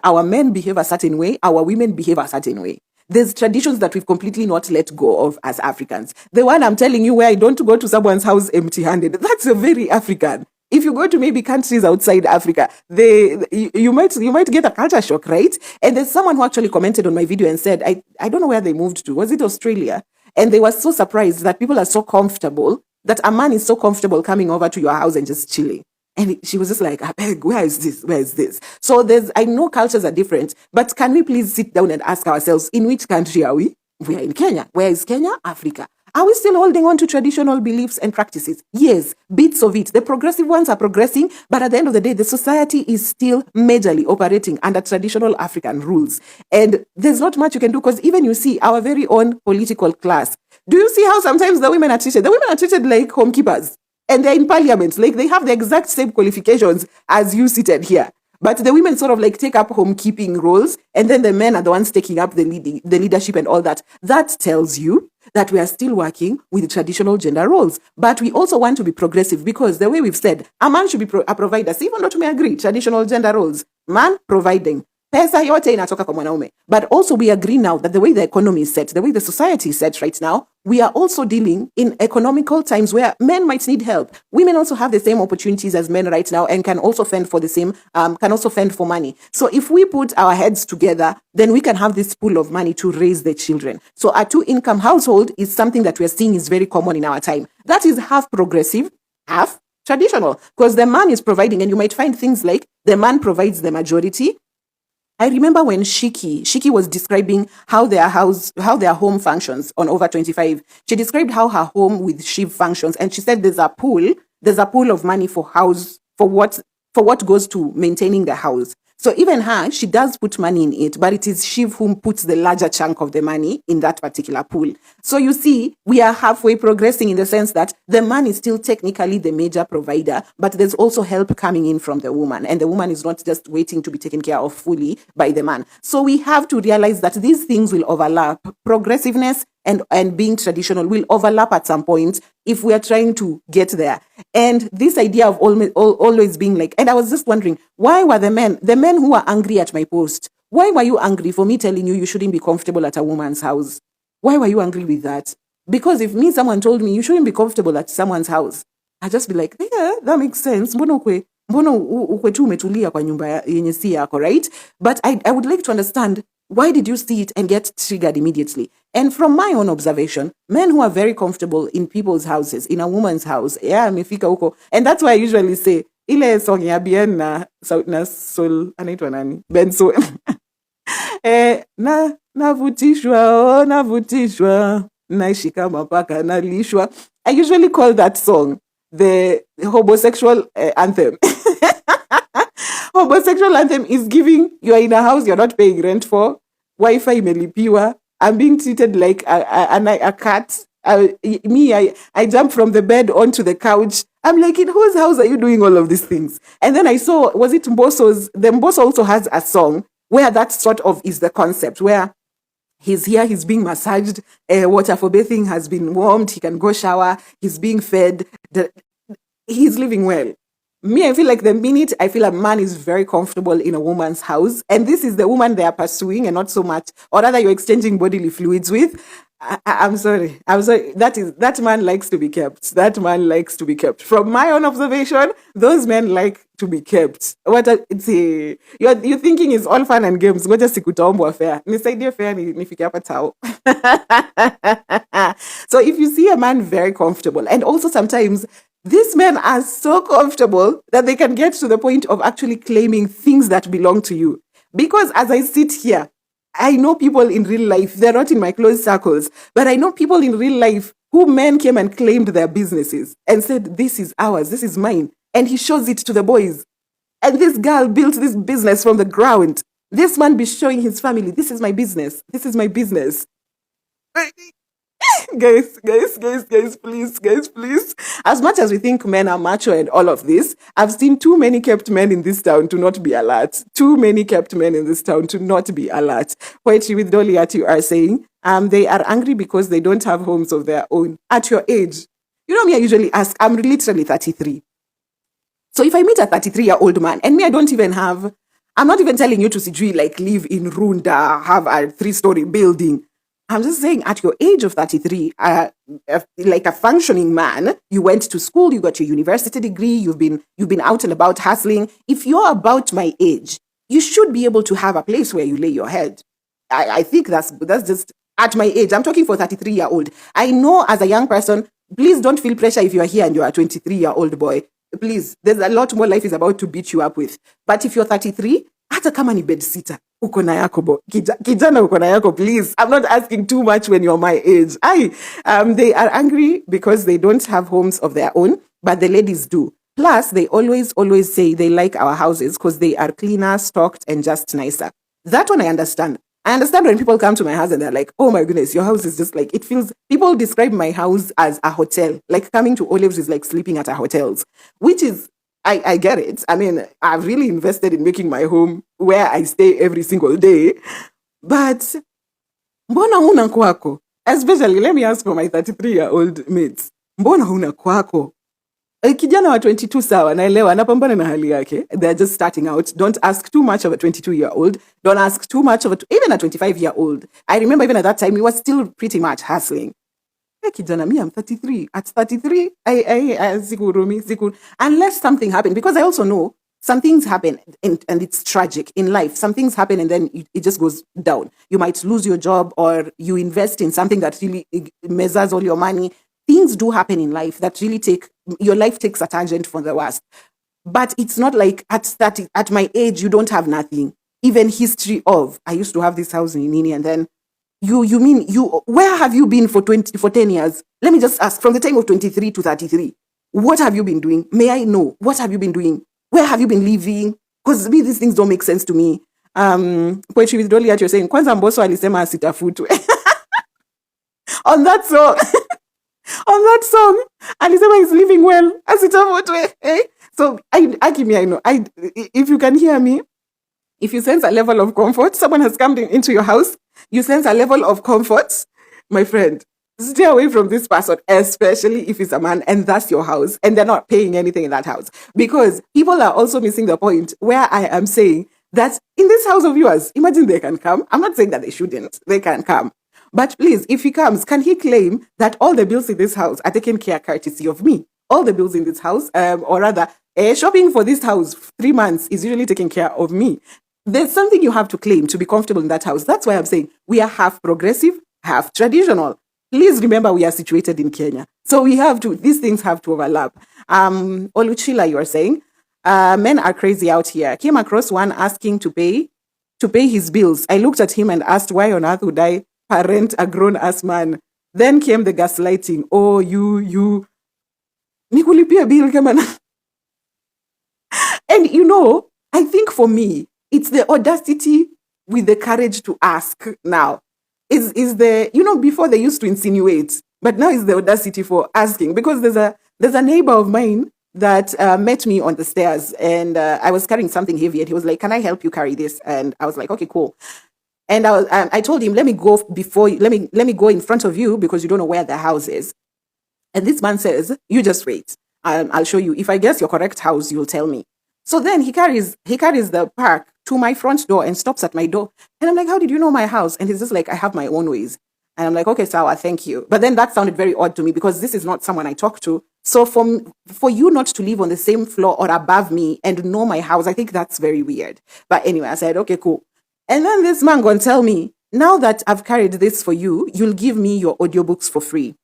Our men behave a certain way. Our women behave a certain way. There's traditions that we've completely not let go of as Africans. The one I'm telling you, where I don't go to someone's house empty-handed, that's a very African. If you go to maybe countries outside Africa, you might get a culture shock, right? And there's someone who actually commented on my video and said, I don't know where they moved to. Was it Australia? And they were so surprised that people are so comfortable, that a man is so comfortable coming over to your house and just chilling. And she was just like, where is this? So I know cultures are different, but can we please sit down and ask ourselves, in which country are we? We are in Kenya. Where is Kenya? Africa. Are we still holding on to traditional beliefs and practices? Yes, bits of it. The progressive ones are progressing, but at the end of the day, the society is still majorly operating under traditional African rules. And there's not much you can do, because even you see our very own political class. Do you see how sometimes the women are treated? The women are treated like homekeepers, and they're in parliament. Like, they have the exact same qualifications as you seated here. But the women sort of like take up homekeeping roles, and then the men are the ones taking up the leadership and all that. That tells you that we are still working with traditional gender roles. But we also want to be progressive, because the way we've said, a man should be a provider. So even though we agree, traditional gender roles, man providing. Pesa yote inatoka kwa mwanaume. But also we agree now that the way the economy is set, the way the society is set right now, we are also dealing in economical times where men might need help. Women also have the same opportunities as men right now, and can also fend for for money. So if we put our heads together, then we can have this pool of money to raise the children. So a 2-income household is something that we're seeing is very common in our time. That is half progressive, half traditional, because the man is providing, and you might find things like the man provides the majority. I remember when Shiki was describing how their home functions on Over 25. She described how her home with Shiv functions, and she said there's a pool of money for what goes to maintaining the house. So even her, she does put money in it, but it is Shiv whom puts the larger chunk of the money in that particular pool. So you see, we are halfway progressing in the sense that the man is still technically the major provider, but there's also help coming in from the woman. And the woman is not just waiting to be taken care of fully by the man. So we have to realize that these things will overlap. Progressiveness and being traditional will overlap at some point if we are trying to get there. And this idea of always being like, and I was just wondering, why were the men who were angry at my post, why were you angry for me telling you shouldn't be comfortable at a woman's house? Why were you angry with that? Because if someone told me you shouldn't be comfortable at someone's house, I'd just be like, yeah, that makes sense. Mbona ukwe tu umetulia kwa nyumba yenye si yako, right? But I would like to understand, Why did you see it and get triggered immediately? And from my own observation, men who are very comfortable in people's houses, in a woman's house, yeah, amefika huko. And that's why I usually say, ile song ya Bien na Soul, anaitwa nani? Ben Soul. Navutishwa, naishika mapaka, nalishwa. I usually call that song the homosexual anthem. Homosexual anthem is giving, you are in a house you're not paying rent for, Wi-Fi imelipiwa, I'm being treated like a cat. I jump from the bed onto the couch. I'm like, in whose house are you doing all of these things? And then I saw, was it Mboso's? The Mboso also has a song where that sort of is the concept, where he's here, he's being massaged, water for bathing has been warmed, he can go shower, he's being fed, he's living well. Me, I feel like the minute I feel a man is very comfortable in a woman's house, and this is the woman they are pursuing and not so much, or rather you're exchanging bodily fluids with, I'm sorry. That man likes to be kept. That man likes to be kept. From my own observation, those men like to be kept. You're thinking it's all fun and games. Ngoja sikutaombwa fair. Nisaidie fair nifike hapa tao. So if you see a man very comfortable, and also sometimes these men are so comfortable that they can get to the point of actually claiming things that belong to you. Because as I sit here, I know people in real life, they're not in my close circles, but I know people in real life who men came and claimed their businesses and said, this is ours, this is mine. And he shows it to the boys. And this girl built this business from the ground. This man be showing his family, this is my business. This is my business. Guys, please. As much as we think men are macho and all of this, I've seen too many kept men in this town to not be alert. Too many kept men in this town to not be alert. Poetry with Dolly at you are saying, they are angry because they don't have homes of their own. At your age, you know me, I usually ask, I'm literally 33. So if I meet a 33-year-old man, and me, I don't even have, I'm not even telling you to see, like live in Runda, have a 3-story building. I'm just saying, at your age of 33, like a functioning man, you went to school, you got your university degree, you've been out and about hustling. If you're about my age, you should be able to have a place where you lay your head. I think that's just at my age. I'm talking for 33-year-old. I know as a young person, please don't feel pressure if you are here and you're a 23-year-old boy. Please, there's a lot more life is about to beat you up with. But if you're 33, hata kama ni bed sitter, uko na yako bo. Kijana uko na yako, please. I'm not asking too much when you're my age. They are angry because they don't have homes of their own, but the ladies do. Plus, they always say they like our houses because they are cleaner, stocked, and just nicer. That one I understand. I understand when people come to my house and they're like, oh my goodness, your house is just like, it feels, people describe my house as a hotel. Like coming to Olives is like sleeping at a hotels, which is, I get it. I mean, I've really invested in making my home where I stay every single day. But, mbona huna kwako? Especially, let me ask for my 33-year-old mates. Mbona huna kwako? Kijana wa 22 sawa, naelewa, anapambana na hali yake. They're just starting out. Don't ask too much of a 22-year-old. Don't ask too much of even a 25-year-old. I remember even at that time, he was still pretty much hustling. Kijana, me, I'm 33. At 33, unless something happened, because I also know some things happen and it's tragic in life. Some things happen and then it just goes down. You might lose your job or you invest in something that really measures all your money. Things do happen in life that really your life takes a tangent for the worst. But it's not like at my age, you don't have nothing. Even history of, I used to have this house in Nini and then where have you been for 10 years? Let me just ask, from the time of 23 to 33, what have you been doing? May I know? What have you been doing? Where have you been living? Because these things don't make sense to me. Poetry with Dolly, you're saying, kwanza mboso alisema asitafutwe. On that song, alisema he's living well, asitafutwe. So, I know. If you can hear me, if you sense a level of comfort, someone has come into your house, you sense a level of comfort, my friend, stay away from this person, especially if it's a man and that's your house and they're not paying anything in that house. Because people are also missing the point where I am saying that in this house of yours, imagine they can come. I'm not saying that they shouldn't. They can come. But please, if he comes, can he claim that all the bills in this house are taken care courtesy of me? All the bills in this house, or rather, shopping for this house 3 months is usually taken care of me. there's something you have to claim to be comfortable in that house. That's why I'm saying we are half progressive, half traditional. Please remember we are situated in Kenya. So these things have to overlap. Oluchila, you are saying, men are crazy out here. Came across one asking to pay his bills. I looked at him and asked, why on earth would I parent a grown-ass man? Then came the gaslighting. Oh, you, nikulipia bill kama na. And I think for me, it's the audacity with the courage to ask now. Is the, before they used to insinuate, but now it's the audacity for asking. Because there's a neighbor of mine that met me on the stairs, and I was carrying something heavy, and he was like, can I help you carry this? And I was like, okay, cool. And I told him, let me go in front of you because you don't know where the house is. And this man says, you just wait. I'll show you. If I guess your correct house, you'll tell me. So then he carries the park to my front door and stops at my door. And I'm like, how did you know my house? And he's just like, I have my own ways. And I'm like, okay, Sawa, thank you. But then that sounded very odd to me because this is not someone I talk to. So for you not to live on the same floor or above me and know my house, I think that's very weird. But anyway, I said, okay, cool. And then this man gonna tell me, now that I've carried this for you, you'll give me your audiobooks for free.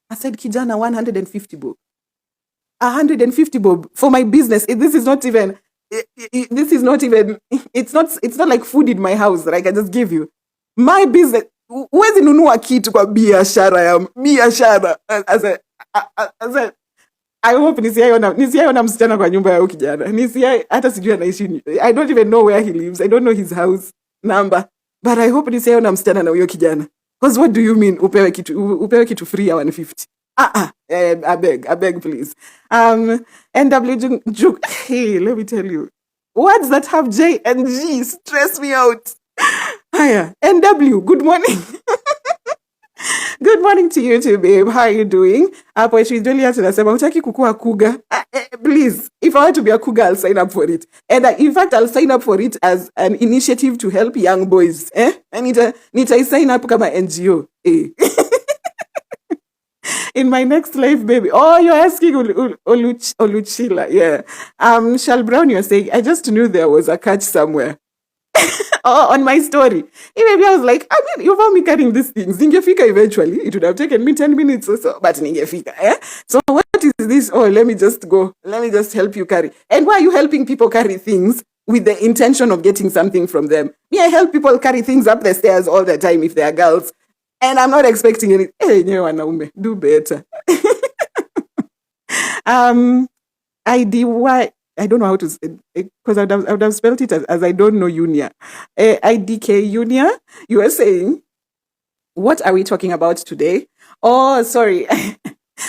I said, kijana, 150 bob. 150 bob for my business. This is not even, it's not like food in my house that I can just give you. My business, huwezi nunua kitu kwa biashara. I hope nisiaiona msichana kwa nyumba ya kijana. Hata sijui anaishi. I don't even know where he lives. I don't know his house number. But I hope nisiaiona msichana na huyo kijana. Because what do you mean upewe kitu free ya 150? I beg, please. NW Juk, hey, let me tell you. Words that have J and G stress me out. Hiya, NW, good morning. Good morning to you too, babe. How are you doing? Poetry Julia tunasema hutaki kukua kuga. Please, if I were to be a cougar, I'll sign up for it. And in fact, I'll sign up for it as an initiative to help young boys. Nita sign up kama NGO. In my next life, baby. Oh, you're asking Oluchila. Yeah. Shal Brown, you're saying, I just knew there was a catch somewhere. On my story. Maybe I was like, you found me carrying these things. Ningefika eventually. It would have taken me 10 minutes or so. But ningefika. So what is this? Oh, let me just go. Let me just help you carry. And why are you helping people carry things with the intention of getting something from them? I help people carry things up the stairs all the time if they are girls. And I'm not expecting any. Hey, wanaume, do better. IDY. I don't know how to say it because I would have spelled it as I don't know Unia. IDK Unia. You are saying, what are we talking about today? Oh, sorry.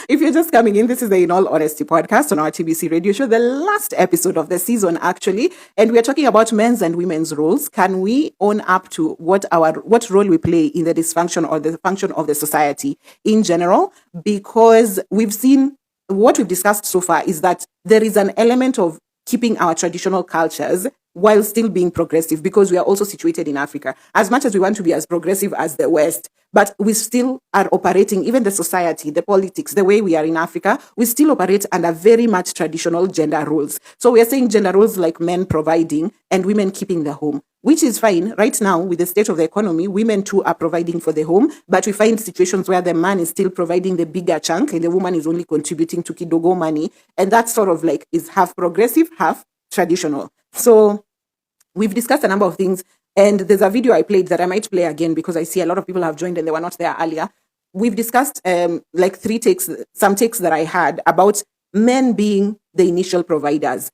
If you're just coming in, this is the In All Honesty podcast on our TBC radio show, the last episode of the season, actually. And we're talking about men's and women's roles. Can we own up to what role we play in the dysfunction or the function of the society in general? Because we've seen, what we've discussed so far is that there is an element of keeping our traditional cultures while still being progressive, because we are also situated in Africa. As much as we want to be as progressive as the West, but we still are operating, even the society, the politics, the way we are in Africa, we still operate under very much traditional gender roles. So we are saying gender roles like men providing and women keeping the home, which is fine. Right now, with the state of the economy, women too are providing for the home, but we find situations where the man is still providing the bigger chunk and the woman is only contributing to kidogo money. And that sort of like is half progressive, half traditional. So we've discussed a number of things, and there's a video I played that I might play again because I see a lot of people have joined and they were not there earlier. We've discussed like some takes that I had about men being the initial providers.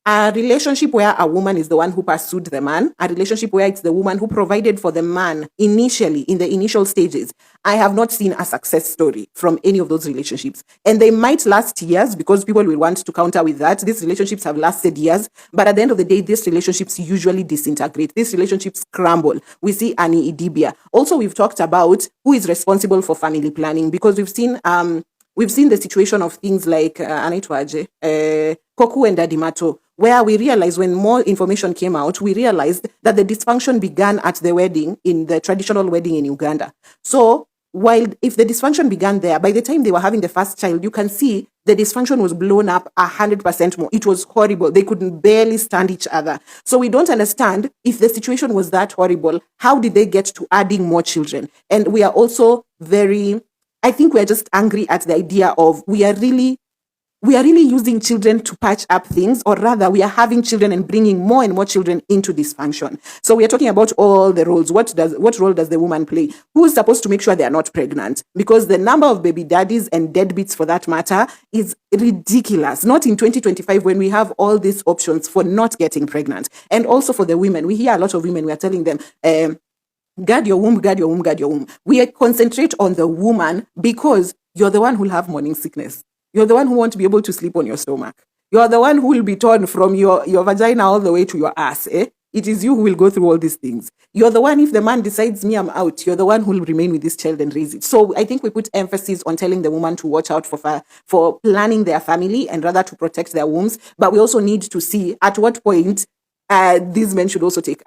A relationship where a woman is the one who pursued the man, a relationship where it's the woman who provided for the man initially, in the initial stages. I have not seen a success story from any of those relationships. And they might last years because people will want to counter with that. These relationships have lasted years, but at the end of the day, these relationships usually disintegrate. These relationships crumble. We see Annie Idibia. Also, we've talked about who is responsible for family planning, because we've seen the situation of things like Anaitwaje, Koku and Dadimato, where we realized when more information came out, we realized that the dysfunction began at the wedding, in the traditional wedding in Uganda. So while if the dysfunction began there, by the time they were having the first child, you can see the dysfunction was blown up 100% more. It was horrible. They couldn't barely stand each other. So we don't understand, if the situation was that horrible, how did they get to adding more children? And we are also I think we're just angry at the idea of we are really using children to patch up things, or rather we are having children and bringing more and more children into dysfunction. So we are talking about all the roles. What role does the woman play? Who is supposed to make sure they are not pregnant? Because the number of baby daddies and deadbeats, for that matter, is ridiculous. Not in 2025, when we have all these options for not getting pregnant. And also for the women, we hear a lot of women, we are telling them, guard your womb, guard your womb, guard your womb. We concentrate on the woman because you're the one who'll have morning sickness. You're the one who won't be able to sleep on your stomach. You're the one who will be torn from your vagina all the way to your ass. It is you who will go through all these things. You're the one, if the man decides, me, I'm out, you're the one who will remain with this child and raise it. So I think we put emphasis on telling the woman to watch out for planning their family and rather to protect their wombs. But we also need to see at what point these men should also take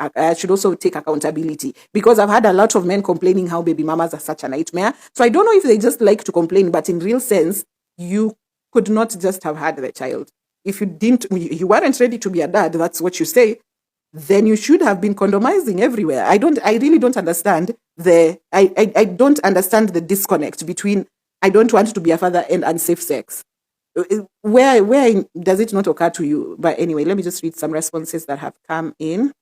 accountability, because I've had a lot of men complaining how baby mamas are such a nightmare. So I don't know if they just like to complain, but in real sense, you could not just have had the child. If you weren't ready to be a dad, that's what you say, then you should have been condomizing everywhere. I really don't understand I don't understand the disconnect between I don't want to be a father and unsafe sex. Where does it not occur to you? But anyway, let me just read some responses that have come in.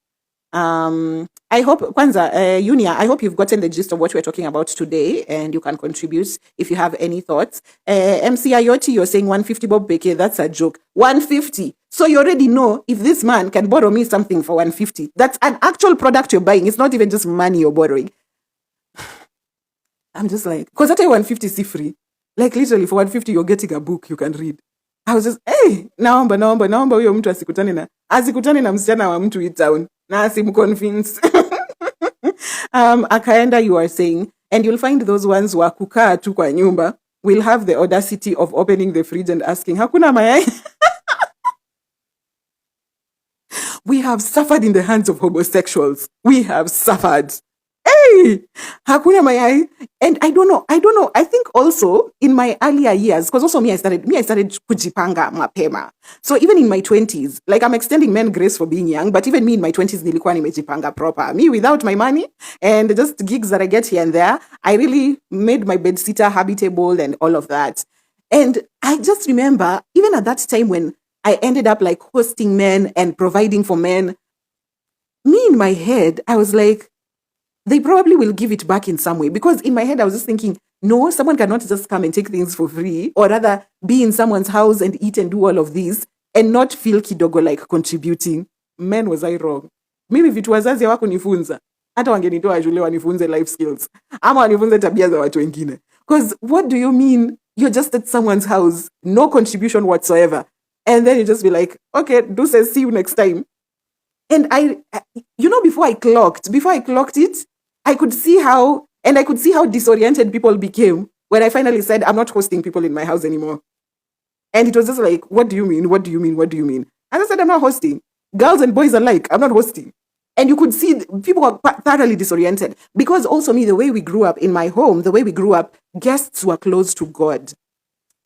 I hope, Kwanza, Yunia, I hope you've gotten the gist of what we're talking about today, and you can contribute if you have any thoughts. MC Ayoti, you're saying 150 Bob Beke, that's a joke. 150. So you already know if this man can borrow me something for 150. That's an actual product you're buying. It's not even just money you're borrowing. I'm just like, because that 150 is free. Like literally for 150, you're getting a book you can read. I was just, hey, naomba huyo mtu asikutane na msichana wa mtu hii town. Na asimconvince. Akaenda, you are saying, and you'll find those ones who are kukaa tu kwa nyumba will have the audacity of opening the fridge and asking, hakuna mayai? We have suffered in the hands of homosexuals. We have suffered. Hey, hakuna mayai. And I don't know. I think also in my earlier years, because also I started kujipanga mapema. So even in my 20s, like I'm extending men grace for being young, but even me in my 20s, nilikuwa nimejipanga proper. Me without my money and just gigs that I get here and there, I really made my bedsitter habitable and all of that. And I just remember, even at that time when I ended up like hosting men and providing for men, me in my head, I was like, they probably will give it back in some way. Because in my head, I was just thinking, no, someone cannot just come and take things for free, or rather be in someone's house and eat and do all of this and not feel kidogo like contributing. Man, was I wrong? Mimi vitu wazazi hawakunifunza. Hata wangenitoa shule wanifunze life skills. Ama wanifunze tabia za watu wengine. Because what do you mean you're just at someone's house, no contribution whatsoever, and then you just be like, okay, do say see you next time. And before I clocked it, I could see how disoriented people became when I finally said, I'm not hosting people in my house anymore. And it was just like, what do you mean? What do you mean? What do you mean? And I said, I'm not hosting. Girls and boys alike, I'm not hosting. And you could see people were thoroughly disoriented. Because also me, the way we grew up in my home, guests were close to God.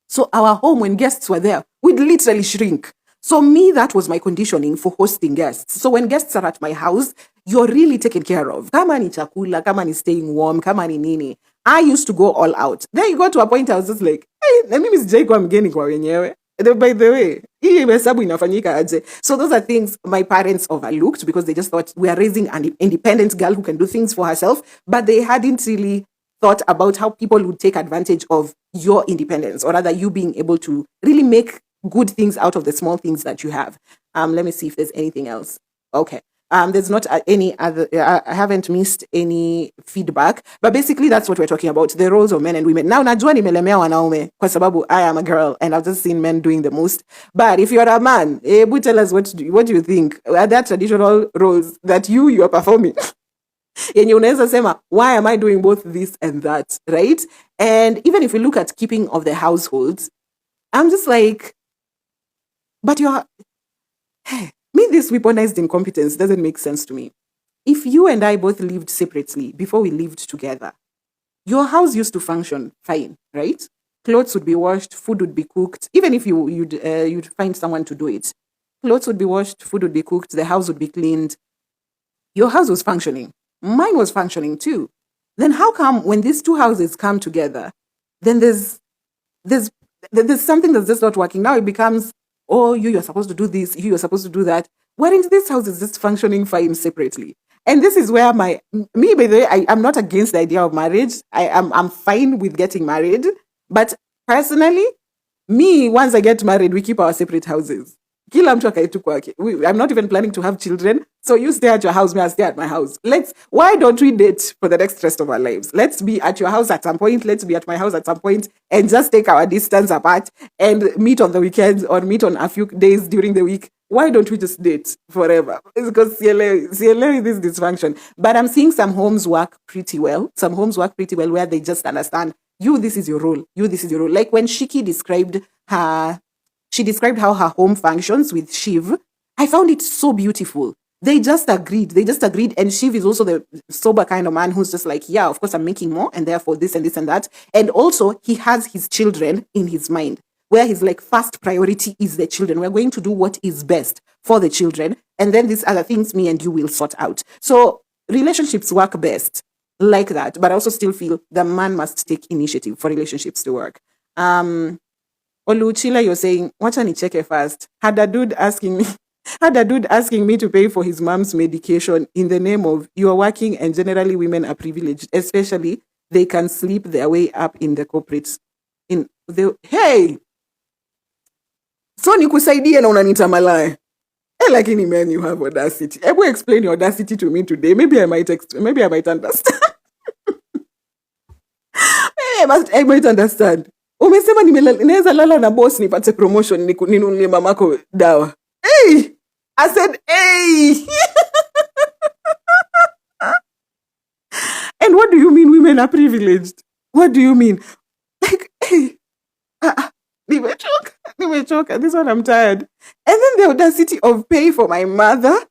So our home, when guests were there, we'd literally shrink. So me, that was my conditioning for hosting guests. So when guests are at my house, you're really taken care of. Kama ni chakula, kama ni staying warm, kama ni nini. I used to go all out. Then you got to a point I was just like, hey, na mimi sijai kwa mgeni kwa wenyewe. By the way, hii hesabu inafanyika aje. So those are things my parents overlooked because they just thought we are raising an independent girl who can do things for herself. But they hadn't really thought about how people would take advantage of your independence, or rather you being able to really make good things out of the small things that you have. Let me see if there's anything else. Okay. There's not any other, I haven't missed any feedback, but basically that's what we're talking about, the roles of men and women. Now, najua nimelemea wanaume kwa sababu I am a girl and I've just seen men doing the most. But if you're a man, tell us what do you think? Are there traditional roles that you are performing? And unaweza sema, why am I doing both this and that, right? And even if we look at keeping of the households, I'm just like, but this weaponized incompetence doesn't make sense to me. If you and I both lived separately before we lived together, your house used to function fine, right? Clothes would be washed, food would be cooked. Even if you'd find someone to do it, clothes would be washed, food would be cooked, the house would be cleaned. Your house was functioning. Mine was functioning too. Then how come when these two houses come together, then there's there's something that's just not working. Now it becomes, oh, you're supposed to do this, you're supposed to do that. Wherein this house is just functioning fine separately. And this is where me, by the way, I'm not against the idea of marriage. I'm fine with getting married. But personally, me, once I get married, we keep our separate houses. Kila mtu akae tu kwake. I'm not even planning to have children. So you stay at your house, me I stay at my house. Why don't we date for the next rest of our lives? Let's be at your house at some point. Let's be at my house at some point and just take our distance apart and meet on the weekends or meet on a few days during the week. Why don't we just date forever? It's because CLA is this dysfunction. But I'm seeing some homes work pretty well. Some homes work pretty well where they just understand, this is your role. This is your role. Like when Shiki described how her home functions with Shiv. I found it so beautiful. They just agreed. And Shiv is also the sober kind of man who's just like, yeah, of course I'm making more and therefore this and this and that. And also he has his children in his mind, where his like first priority is the children. We're going to do what is best for the children. And then these other things me and you will sort out. So relationships work best like that. But I also still feel the man must take initiative for relationships to work. Oluchila, you're saying, wacha nicheke first. Had a dude asking me to pay for his mom's medication in the name of you are working and generally women are privileged, especially they can sleep their way up in the corporates. Hey! So nikusaidie na unanita malaya. Lakini man, you have audacity. Ebu explain your audacity to me today. Maybe I might understand. I might understand. Umesema ninaweza lala na boss nipate promotion ninunulie mamako dawa. Hey! I said, hey! And what do you mean women are privileged? What do you mean? Like, hey! Nimechoka. This one I'm tired. And then the audacity of pay for my mother.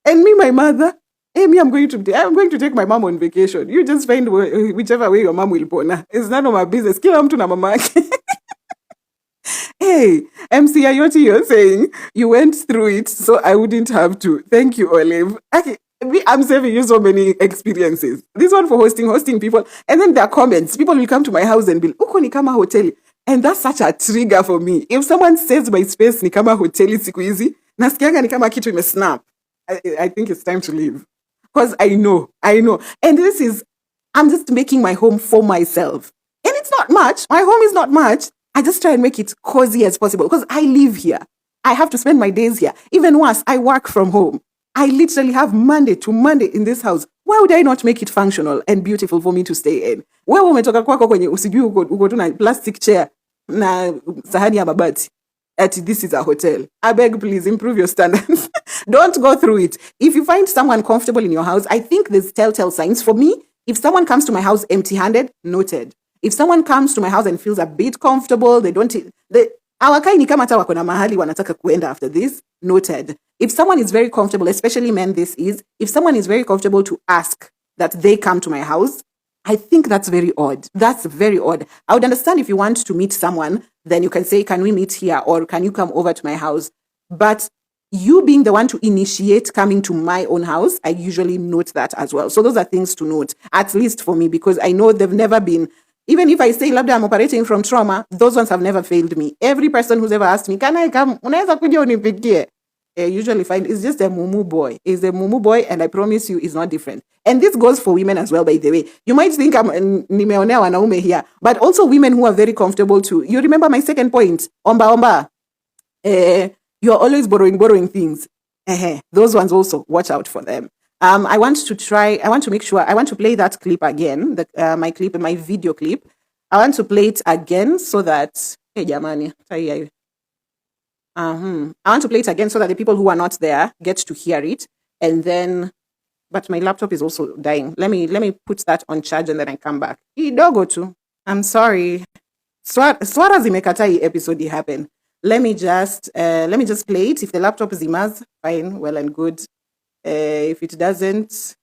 And me, my mother. Hey, me, I'm going to take my mom on vacation. You just find whichever way your mom will pona. It's none of my business. Kila mtu na mama yake. Hey, MC Ayoti, you're saying you went through it, so I wouldn't have to. Thank you, Olive. Okay, I'm saving you so many experiences. This one for hosting people. And then there are comments. People will come to my house and be like, uko ni kama hoteli. And that's such a trigger for me. If someone says my space ni kama hoteli siku hizi, nasikianga ni kama kitu imesnap. I think it's time to leave. Because I know. And I'm just making my home for myself. And it's not much. My home is not much. I just try and make it cozy as possible because I live here. I have to spend my days here. Even worse, I work from home. I literally have Monday to Monday in this house. Why would I not make it functional and beautiful for me to stay in? Wewe umetoka kwako kwenye usijui uko tu na plastic chair na sahani ya mabati. This is a hotel. I beg, please improve your standards. Don't go through it. If you find someone comfortable in your house, I think there's telltale signs. For me, if someone comes to my house empty-handed, noted. If someone comes to my house and feels a bit comfortable, hawakai ni kama hata wako na mahali wanataka kuenda after this, noted. If someone is very comfortable, especially men, if someone is very comfortable to ask that they come to my house, I think that's very odd. That's very odd. I would understand if you want to meet someone, then you can say, can we meet here? Or can you come over to my house? But you being the one to initiate coming to my own house, I usually note that as well. So those are things to note, at least for me, because I know they've never been, even if I say, labda, I'm operating from trauma, those ones have never failed me. Every person who's ever asked me, can I come? Unaweza kuja unipikie? Usually find it's just a mumu boy. It's a mumu boy, and I promise you, it's not different. And this goes for women as well, by the way. You might think I'm nimeonea wanaume here, but also women who are very comfortable too. You remember my second point? Omba. You're always borrowing things. Those ones also, watch out for them. I want to play that clip again, my video clip. I want to play it again so that, hey, jamani, I want to play it again so that the people who are not there get to hear it. And then, but my laptop is also dying. Let me put that on charge and then I come back. Idogo too. I'm sorry. Swara zimekata hii episode happen. Let me just play it. If the laptop zimas, fine, well and good. If it doesn't,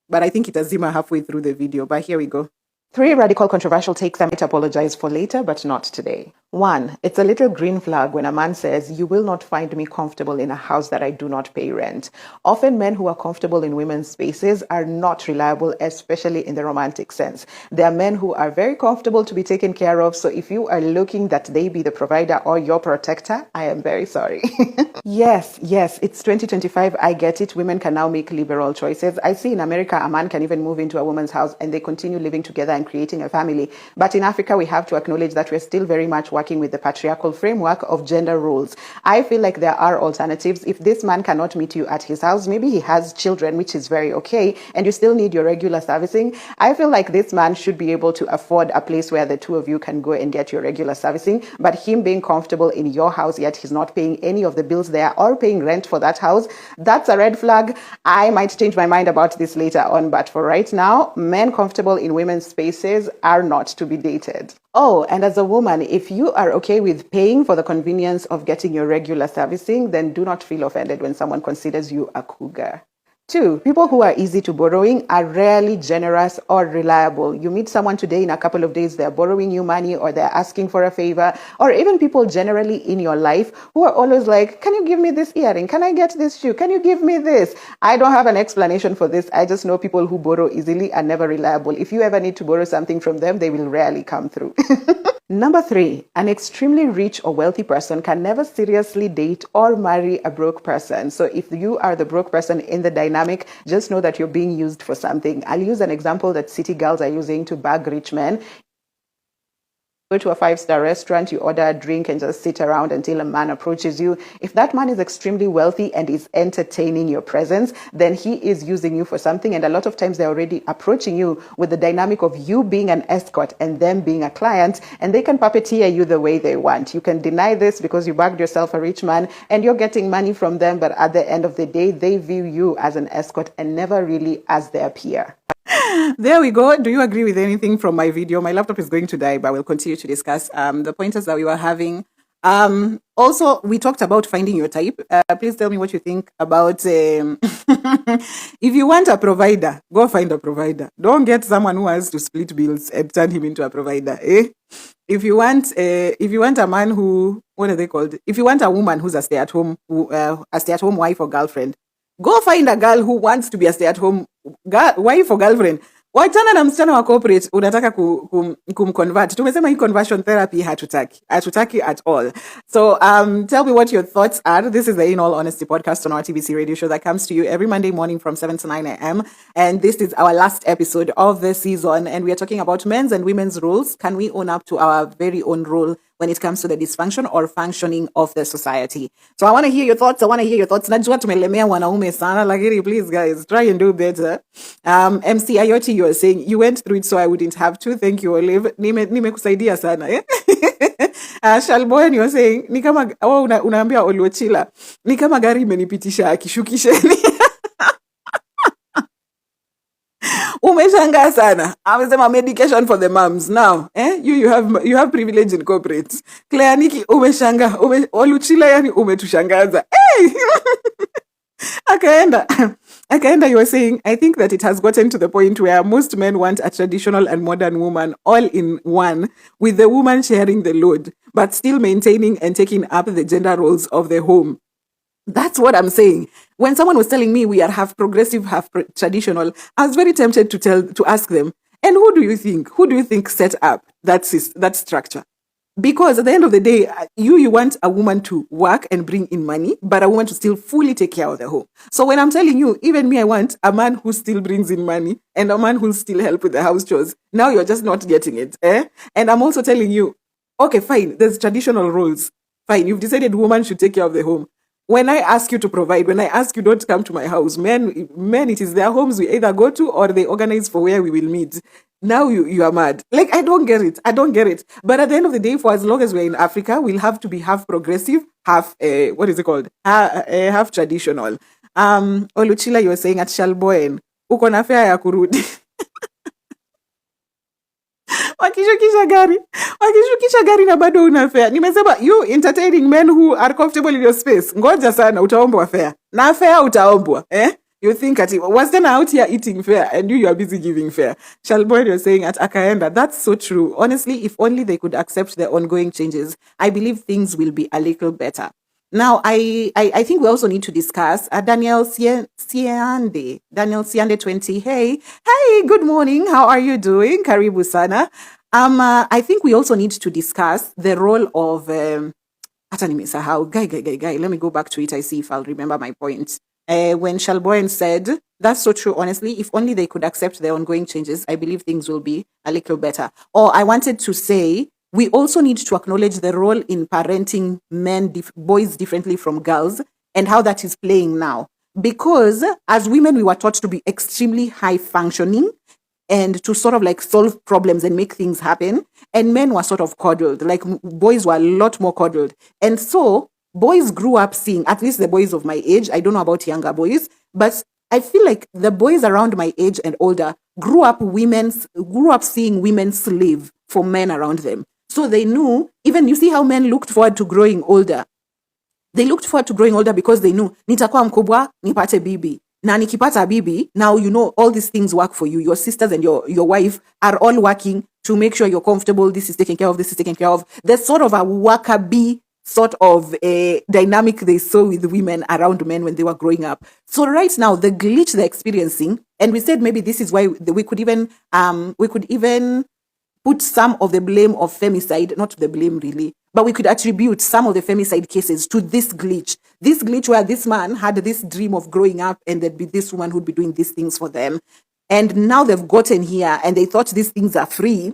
but I think it has zima halfway through the video. But here we go. 3 radical controversial takes I might apologize for later, but not today. 1. It's a little green flag when a man says, "You will not find me comfortable in a house that I do not pay rent." Often men who are comfortable in women's spaces are not reliable, especially in the romantic sense. There are men who are very comfortable to be taken care of, so if you are looking that they be the provider or your protector, I am very sorry. Yes, it's 2025. I get it. Women can now make liberal choices. I see in America, a man can even move into a woman's house and they continue living together and creating a family. But in Africa, we have to acknowledge that we're still very much working with the patriarchal framework of gender roles. I feel like there are alternatives. If this man cannot meet you at his house, maybe he has children, which is very okay, and you still need your regular servicing. I feel like this man should be able to afford a place where the two of you can go and get your regular servicing, but him being comfortable in your house, yet he's not paying any of the bills there or paying rent for that house, that's a red flag. I might change my mind about this later on, but for right now, men comfortable in women's spaces are not to be dated. Oh, and as a woman, if you are okay with paying for the convenience of getting your regular servicing, then do not feel offended when someone considers you a cougar. 2, people who are easy to borrowing are rarely generous or reliable. You meet someone today, in a couple of days, they're borrowing you money or they're asking for a favor, or even people generally in your life who are always like, "Can you give me this earring? Can I get this shoe? Can you give me this?" I don't have an explanation for this. I just know people who borrow easily are never reliable. If you ever need to borrow something from them, they will rarely come through. Number 3, an extremely rich or wealthy person can never seriously date or marry a broke person. So if you are the broke person in the dynamic, just know that you're being used for something. I'll use an example that city girls are using to bag rich men. Go to a 5-star restaurant, you order a drink and just sit around until a man approaches you. If that man is extremely wealthy and is entertaining your presence, then he is using you for something. And a lot of times they're already approaching you with the dynamic of you being an escort and them being a client, and they can puppeteer you the way they want. You can deny this because you bagged yourself a rich man and you're getting money from them, but at the end of the day, they view you as an escort and never really as their peer. There we go. Do you agree with anything from my video? My laptop is going to die, but we'll continue to discuss the pointers that we were having. Also, we talked about finding your type. Please tell me what you think about if you want a provider, go find a provider. Don't get someone who has to split bills and turn him into a provider. If you want a man who, what are they called? If you want a woman who's a stay-at-home wife or girlfriend, go find a girl who wants to be a stay-at-home wife or girlfriend. Wachana na msichana wa corporate unataka kumconvert. Tumesema hii conversion therapy hatutaki at all. So tell me what your thoughts are. This is the In All Honesty podcast on our TBC radio show that comes to you every Monday morning from 7 to 9 a.m. And this is our last episode of the season. And we are talking about men's and women's roles. Can we own up to our very own role when it comes to the dysfunction or functioning of the society? So I want to hear your thoughts. Najua tumelemea wanaume sana, lakini please guys, try and do better. MC Ayoti, you are saying you went through it so I wouldn't have to. Thank you, Olive. Nimekusaidia sana. Shalboy, you are saying ni kama unaambia Oluochila ni kama gari imenipitisha akishukisheni. Umeshangaa sana. Amesema medication for the moms. Now, you have privilege in corporate. Claire Nikki, umeshangaa. Oluchila yani umetushangaza. Hey! Akaenda, you were saying, I think that it has gotten to the point where most men want a traditional and modern woman all in one, with the woman sharing the load, but still maintaining and taking up the gender roles of the home. That's what I'm saying. When someone was telling me we are half progressive, half traditional, I was very tempted to ask them, and who do you think set up that structure? Because at the end of the day, you want a woman to work and bring in money, but a woman to still fully take care of the home. So when I'm telling you, even me, I want a man who still brings in money and a man who'll still help with the house chores. Now you're just not getting it. And I'm also telling you, okay, fine, there's traditional roles. Fine, you've decided woman should take care of the home. When I ask you to provide, when I ask you don't come to my house, men, it is their homes we either go to or they organize for where we will meet. Now you are mad. Like, I don't get it. But at the end of the day, for as long as we're in Africa, we'll have to be half progressive, half, half traditional. Oluchila, you were saying at Shalboen, uko na fare ya kurudi. Wakishukisha gari na bado una fare. Nimesema, you entertaining men who are comfortable in your space. Ngoja sana, utaombwa fare. Na fare utaombwa, You think at it, was then out here eating fair and you are busy giving fair. Shalboy, you're saying at Akaenda, that's so true. Honestly, if only they could accept the ongoing changes, I believe things will be a little better. Now, I think we also need to discuss Daniel Siande 20. Hey, good morning. How are you doing? Karibu sana. I think we also need to discuss the role of hata nimesahau. Guy. Let me go back to it. I see if I'll remember my point. When Shalboyan said, that's so true, honestly, if only they could accept the ongoing changes, I believe things will be a little better. Or I wanted to say, we also need to acknowledge the role in parenting boys differently from girls and how that is playing now. Because as women, we were taught to be extremely high functioning and to sort of like solve problems and make things happen. And men were sort of coddled, like boys were a lot more coddled. And so boys grew up seeing, at least the boys of my age, I don't know about younger boys, but I feel like the boys around my age and older grew up seeing women slave for men around them. So they knew, even you see how men looked forward to growing older. They looked forward to growing older because they knew, nitakuwa mkubwa, nipate bibi. Na nikipata bibi, now you know all these things work for you. Your sisters and your wife are all working to make sure you're comfortable. This is taken care of, this is taken care of. There's sort of a worker bee sort of a dynamic they saw with women around men when they were growing up. So right now, the glitch they're experiencing, and we said maybe this is why we could even put some of the blame of femicide, not the blame really, but we could attribute some of the femicide cases to this glitch. This glitch where this man had this dream of growing up and there'd be this woman who'd be doing these things for them. And now they've gotten here and they thought these things are free.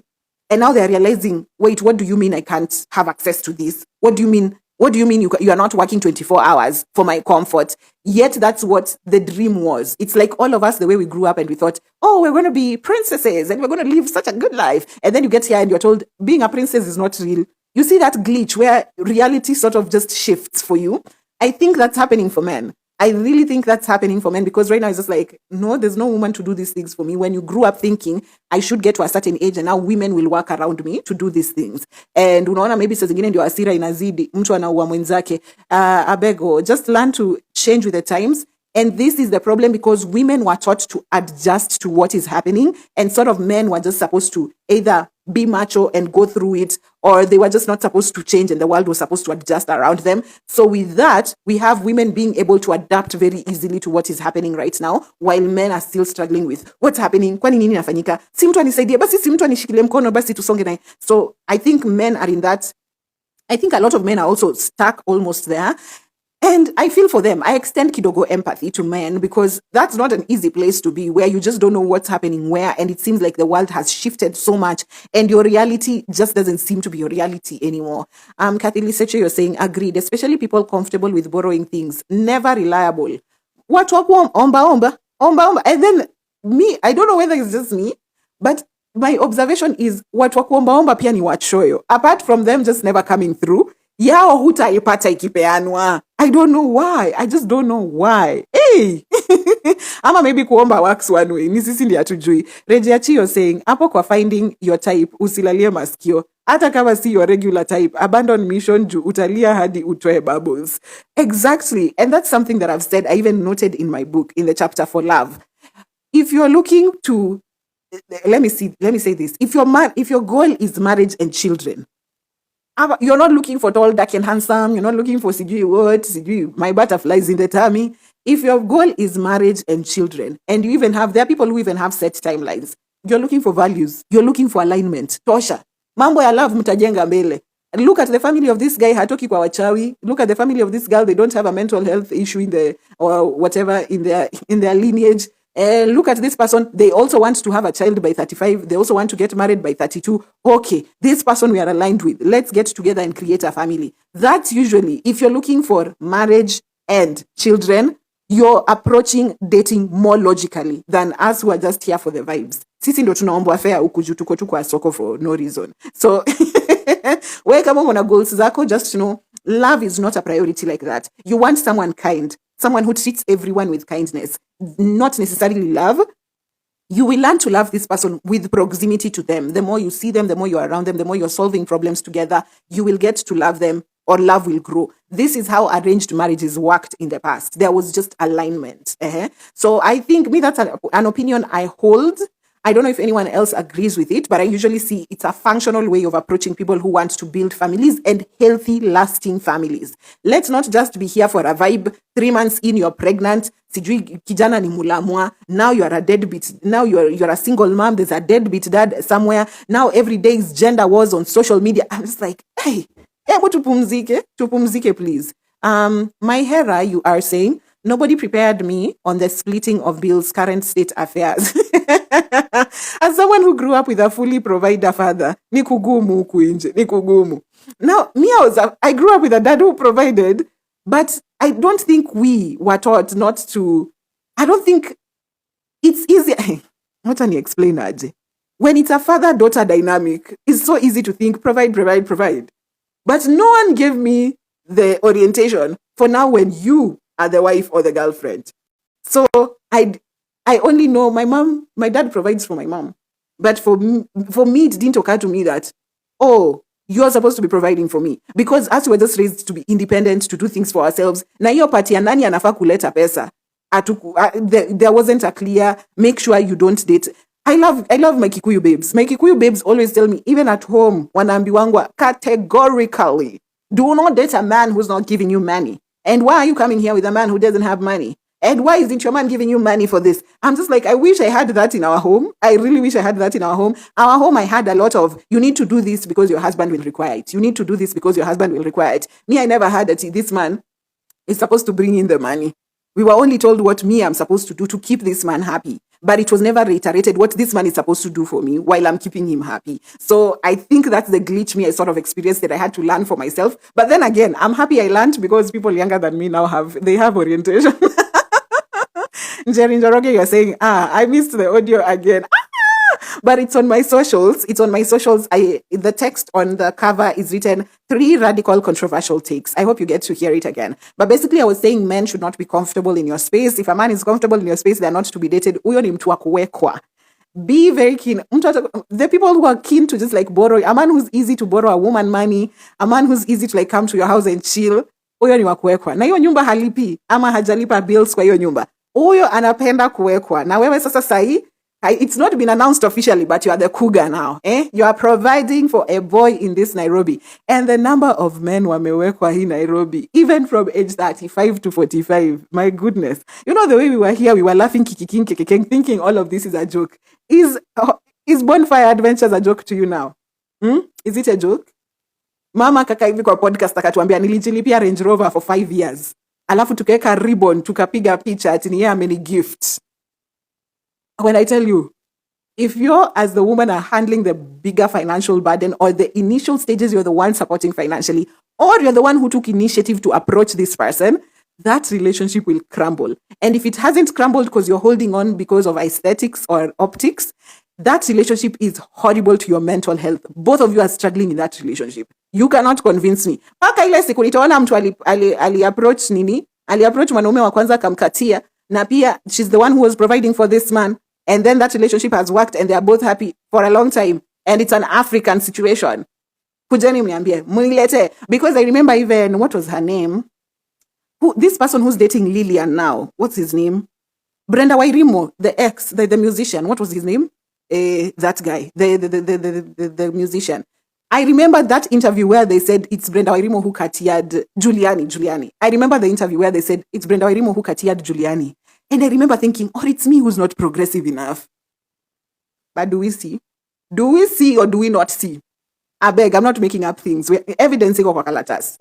And now they're realizing, wait, what do you mean I can't have access to this? What do you mean? What do you mean you are not working 24 hours for my comfort? Yet that's what the dream was. It's like all of us, the way we grew up and we thought, oh, we're going to be princesses and we're going to live such a good life. And then you get here and you're told being a princess is not real. You see that glitch where reality sort of just shifts for you. I think that's happening for men. I really think that's happening for men because right now it's just like, no, there's no woman to do these things for me. When you grew up thinking I should get to a certain age and now women will work around me to do these things. And unaona maybe saa zingine ndio hasira inazidi, mtu anaua mwenzake. Abego, just learn to change with the times. And this is the problem because women were taught to adjust to what is happening and sort of men were just supposed to either be macho and go through it, or they were just not supposed to change and the world was supposed to adjust around them. So with that, we have women being able to adapt very easily to what is happening right now, while men are still struggling with what's happening. Kwani nini nafanyika? Si mtu anisaidie, basi si mtu anishikilie mkono, basi tusonge naye. So I think men are in that. I think a lot of men are also stuck almost there. And I feel for them. I extend kidogo empathy to men because that's not an easy place to be where you just don't know what's happening where. And it seems like the world has shifted so much and your reality just doesn't seem to be your reality anymore. Kathy Liseche, you're saying agreed, especially people comfortable with borrowing things. Never reliable. What omba. And then me, I don't know whether it's just me, but my observation is watu wa kuomba pia ni wachoyo. Apart from them just never coming through. Yao hutaipata ikipeanwa. I don't know why. I just don't know why. Hey! Ama maybe kuomba works one way. Ni sisi ndi hatujui. Rejiachi, you're saying, hapo kwa finding your type, usilalie maskio. Hata kama si your regular type, abandon mission juu utalia hadi utoe bubbles. Exactly. And that's something that I've said. I even noted in my book, in the chapter for love. If you're looking to, let me say this. If your goal is marriage and children, you're not looking for tall, dark, and handsome. You're not looking for my butterflies in the tummy. If your goal is marriage and children, and there are people who even have set timelines, you're looking for values. You're looking for alignment. Tosha. Mambo ya love mtajenga mbele. Look at the family of this guy, hatoki kwa wachawi. Look at the family of this girl, they don't have a mental health issue in their lineage. Look at this person, they also want to have a child by 35. They also want to get married by 32. Okay, this person we are aligned with. Let's get together and create a family. That's usually, if you're looking for marriage and children, you're approaching dating more logically than us who are just here for the vibes. Sisi ndo tunaombwa fare huku juu tuko tu kwa soko for no reason. So, wewe kama una goals zako, just know, love is not a priority like that. You want someone kind. Someone who treats everyone with kindness, not necessarily love. You will learn to love this person with proximity to them. The more you see them, the more you're around them, the more you're solving problems together, you will get to love them or love will grow. This is how arranged marriages worked in the past. There was just alignment. So I think that's an opinion I hold. I don't know if anyone else agrees with it, but I usually see it's a functional way of approaching people who want to build families and healthy, lasting families. Let's not just be here for a vibe. 3 months in, you're pregnant. Sijui kijana ni mulamwa. Now you are a deadbeat. Now you're a single mom. There's a deadbeat dad somewhere. Now every day is gender wars on social media. I'm just like, hey, tupumzike, please. My Hera, you are saying, nobody prepared me on the splitting of bills, current state affairs. As someone who grew up with a fully provider father, nikugumu huku nje, nikugumu. Now, I grew up with a dad who provided, but I don't think we were taught not to. I don't think it's easy. What can you explain, Aje? When it's a father-daughter dynamic, it's so easy to think, provide. But no one gave me the orientation for now when you are the wife or the girlfriend. So I only know my dad provides for my mom. But for me, it didn't occur to me that, oh, you're supposed to be providing for me. Because as we were just raised to be independent, to do things for ourselves, na hiyo party ya nani anafaa kuleta pesa. There wasn't a clear, make sure you don't date. I love my Kikuyu babes. My Kikuyu babes always tell me, even at home, wanaambiwangwa categorically, do not date a man who's not giving you money. And why are you coming here with a man who doesn't have money? And why isn't your man giving you money for this? I'm just like, I wish I had that in our home. I really wish I had that in our home. Our home, I had a lot of, you need to do this because your husband will require it. You need to do this because your husband will require it. Me, I never had that. This man is supposed to bring in the money. We were only told what I'm supposed to do to keep this man happy. But it was never reiterated what this man is supposed to do for me while I'm keeping him happy. So I think that's the glitch I sort of experienced that I had to learn for myself. But then again, I'm happy I learned because people younger than me now have orientation. Jerry Njoroge, you're saying, I missed the audio again. But it's on my socials. The text on the cover is written 3 radical controversial takes. I hope you get to hear it again. But basically, I was saying men should not be comfortable in your space. If a man is comfortable in your space, they're not to be dated. Uyo ni mtu wa kuwekwa. Be very keen. The people who are keen to just like borrow, a man who's easy to borrow a woman money, a man who's easy to like come to your house and chill, uyo ni wa kuwekwa. Na hiyo nyumba halipi, ama hajalipa bills kwa hiyo nyumba. Uyo anapenda kuwekwa. Na wewe sasa sahi, it's not been announced officially, but you are the cougar now. You are providing for a boy in this Nairobi. And the number of men wamewekwa in Nairobi, even from age 35 to 45, my goodness. You know, the way we were here, we were laughing, kikiking, thinking all of this is a joke. Is Bonfire Adventures a joke to you now? Is it a joke? Mama kaka hivi kwa podcast akatuambia nilijilipia Range Rover for 5 years. Alafu tukaweka ribbon, tukapiga picha ati ni yeye ameni gift. When I tell you, if you're, as the woman, are handling the bigger financial burden or the initial stages, you're the one supporting financially, or you're the one who took initiative to approach this person, that relationship will crumble. And if it hasn't crumbled because you're holding on because of aesthetics or optics, that relationship is horrible to your mental health. Both of you are struggling in that relationship. You cannot convince me. Paka ile siku nitaona mtu ali-approach nini? Ali-approach mwanaume wa kwanza kamkatia, na pia she's the one who was providing for this man. And then that relationship has worked and they are both happy for a long time. And it's an African situation. Kujeni mniambie, munilete. Because I remember even, what was her name? This person who's dating Lillian now. What's his name? Brenda Wairimo, the ex, the musician. What was his name? That guy, the musician. I remember that interview where they said it's Brenda Wairimo who katiad Giuliani. I remember the interview where they said it's Brenda Wairimo who katiad Giuliani. And I remember thinking, it's me who's not progressive enough. But do we see? Do we see or do we not see? I beg, I'm not making up things. We're evidencing of Wakalatas.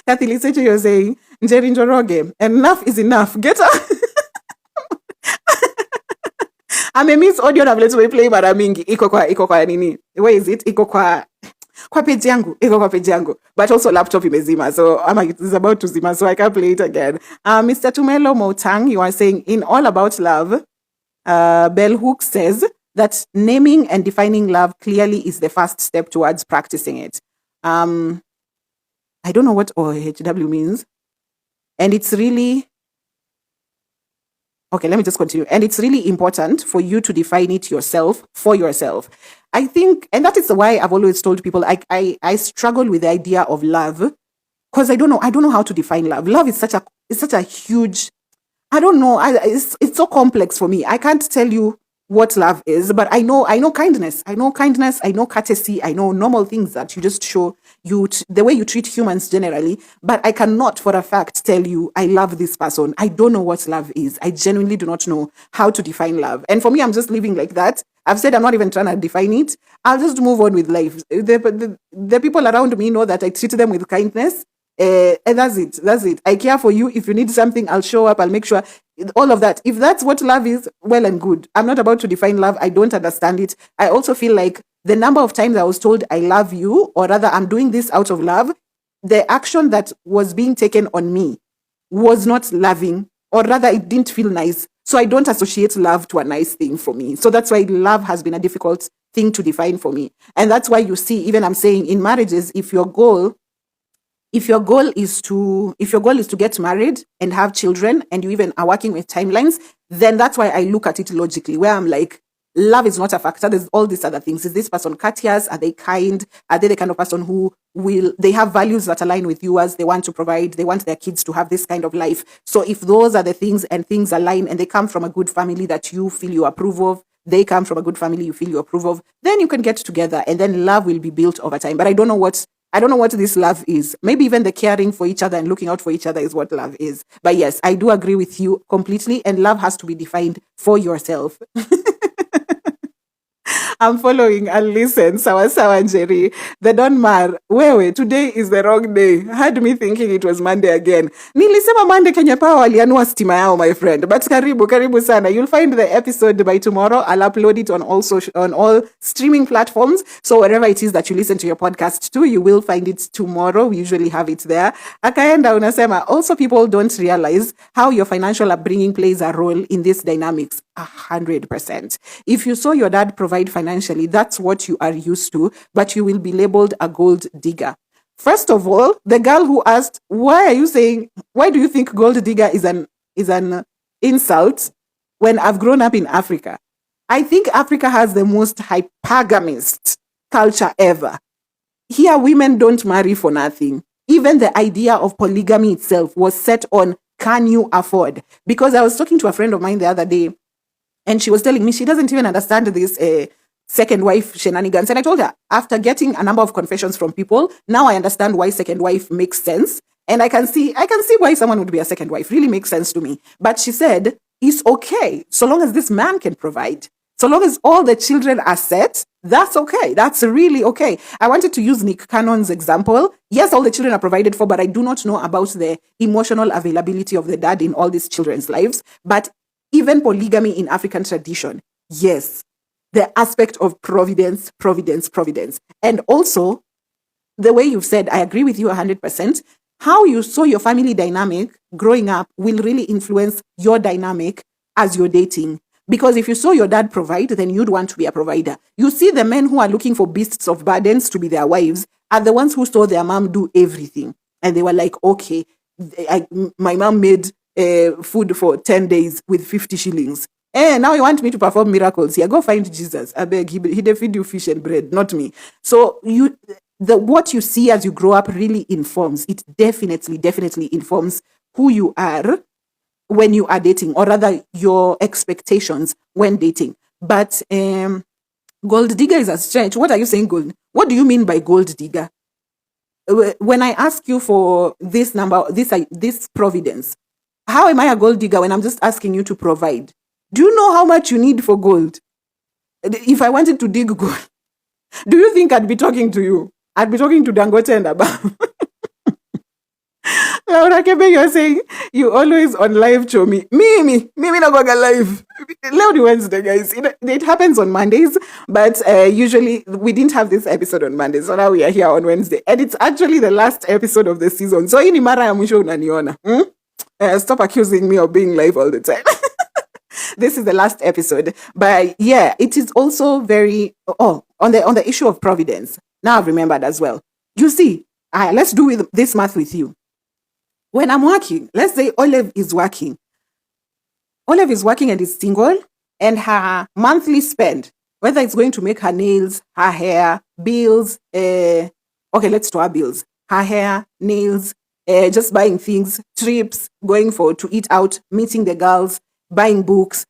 Kathy Liseche, you're saying, Njeri Njoroge, enough is enough. Get up. I may miss audio na vile tumeplay mara mingi. Iko kwa nini? Where is it? Iko kwa page yangu. But also laptop imezima. So it's about to zima. So I can't play it again. Mr. Tumelo Motang, you are saying, in All About Love, Bell Hooks says that naming and defining love clearly is the first step towards practicing it. I don't know what OHW means. And it's really... Okay, let me just continue. And it's really important for you to define it yourself, for yourself. I think, and that is why I've always told people, I struggle with the idea of love because I don't know how to define love. Love is such a huge, I don't know. It's so complex for me. I can't tell you what love is, but I know kindness. I know kindness. I know courtesy. I know normal things that you just show the way you treat humans generally. But I cannot, for a fact, tell you I love this person. I don't know what love is. I genuinely do not know how to define love. And for me, I'm just living like that. I've said I'm not even trying to define it. I'll just move on with life. The people around me know that I treat them with kindness. And that's it. That's it. I care for you. If you need something, I'll show up. I'll make sure all of that. If that's what love is, well and good. I'm not about to define love. I don't understand it. I also feel like the number of times I was told I love you, or rather I'm doing this out of love, the action that was being taken on me was not loving, or rather it didn't feel nice. So I don't associate love to a nice thing for me. So that's why love has been a difficult thing to define for me. And that's why you see, even I'm saying in marriages, if your goal is to get married and have children, and you even are working with timelines, then that's why I look at it logically, where I'm like, love is not a factor. There's all these other things. Is this person courteous? Are they kind? Are they the kind of person who they have values that align with yours? They want to provide, they want their kids to have this kind of life. So if those are the things and things align, and they come from a good family that you feel you approve of, they come from a good family you feel you approve of, then you can get together, and then love will be built over time. But I don't know what this love is. Maybe even the caring for each other and looking out for each other is what love is. But yes, I do agree with you completely. And love has to be defined for yourself. I'm following and listen. Sawa sawa Jerry. The Don Mar. Wewe, today is the wrong day. Had me thinking it was Monday again. Nilisema Monday Kenya Power walianua stima yao, my friend. But karibu sana. You'll find the episode by tomorrow. I'll upload it on all streaming platforms. So wherever it is that you listen to your podcast to, you will find it tomorrow. We usually have it there. Akaenda unasema, also people don't realize how your financial upbringing plays a role in these dynamics. 100%. If you saw your dad provide financially, that's what you are used to, but you will be labeled a gold digger. First of all, the girl who asked, why do you think gold digger is an insult when I've grown up in Africa? I think Africa has the most hypergamist culture ever. Here, women don't marry for nothing. Even the idea of polygamy itself was set on, can you afford? Because I was talking to a friend of mine the other day, and she was telling me she doesn't even understand this second wife shenanigans. And I told her, after getting a number of confessions from people, now I understand why second wife makes sense. And I can see why someone would be a second wife. Really makes sense to me. But she said, it's okay, so long as this man can provide. So long as all the children are set, that's okay. That's really okay. I wanted to use Nick Cannon's example. Yes, all the children are provided for, but I do not know about the emotional availability of the dad in all these children's lives. But even polygamy in African tradition, yes, the aspect of providence. And also, the way you've said, I agree with you 100%, how you saw your family dynamic growing up will really influence your dynamic as you're dating. Because if you saw your dad provide, then you'd want to be a provider. You see, the men who are looking for beasts of burdens to be their wives are the ones who saw their mom do everything. And they were like, okay, my mom made food for 10 days with 50 shillings. Now you want me to perform miracles here? Go find Jesus. I beg, he did feed you fish and bread, not me. So what you see as you grow up really informs. It definitely informs who you are when you are dating, or rather your expectations when dating. But gold digger is a stretch. What are you saying, gold? What do you mean by gold digger? When I ask you for this number, this providence, how am I a gold digger when I'm just asking you to provide? Do you know how much you need for gold? If I wanted to dig gold, do you think I'd be talking to you? I'd be talking to Dangote and above. Laura Kebe, you're saying you always on live show me. Me not going live. Leo Wednesday, guys. It happens on Mondays, but usually we didn't have this episode on Monday, so now we are here on Wednesday, and it's actually the last episode of the season. So ini mara ya mwisho unaniona. Stop accusing me of being live all the time. This is the last episode, but yeah, it is also very on the issue of providence. Now I've remembered as well. You see, let's do this math with you. When I'm working, let's say Olive is working and is single, and her monthly spend, whether it's going to make her nails, her hair, bills, okay, let's do our bills, her hair, nails, just buying things, trips, going to eat out, meeting the girls, buying books,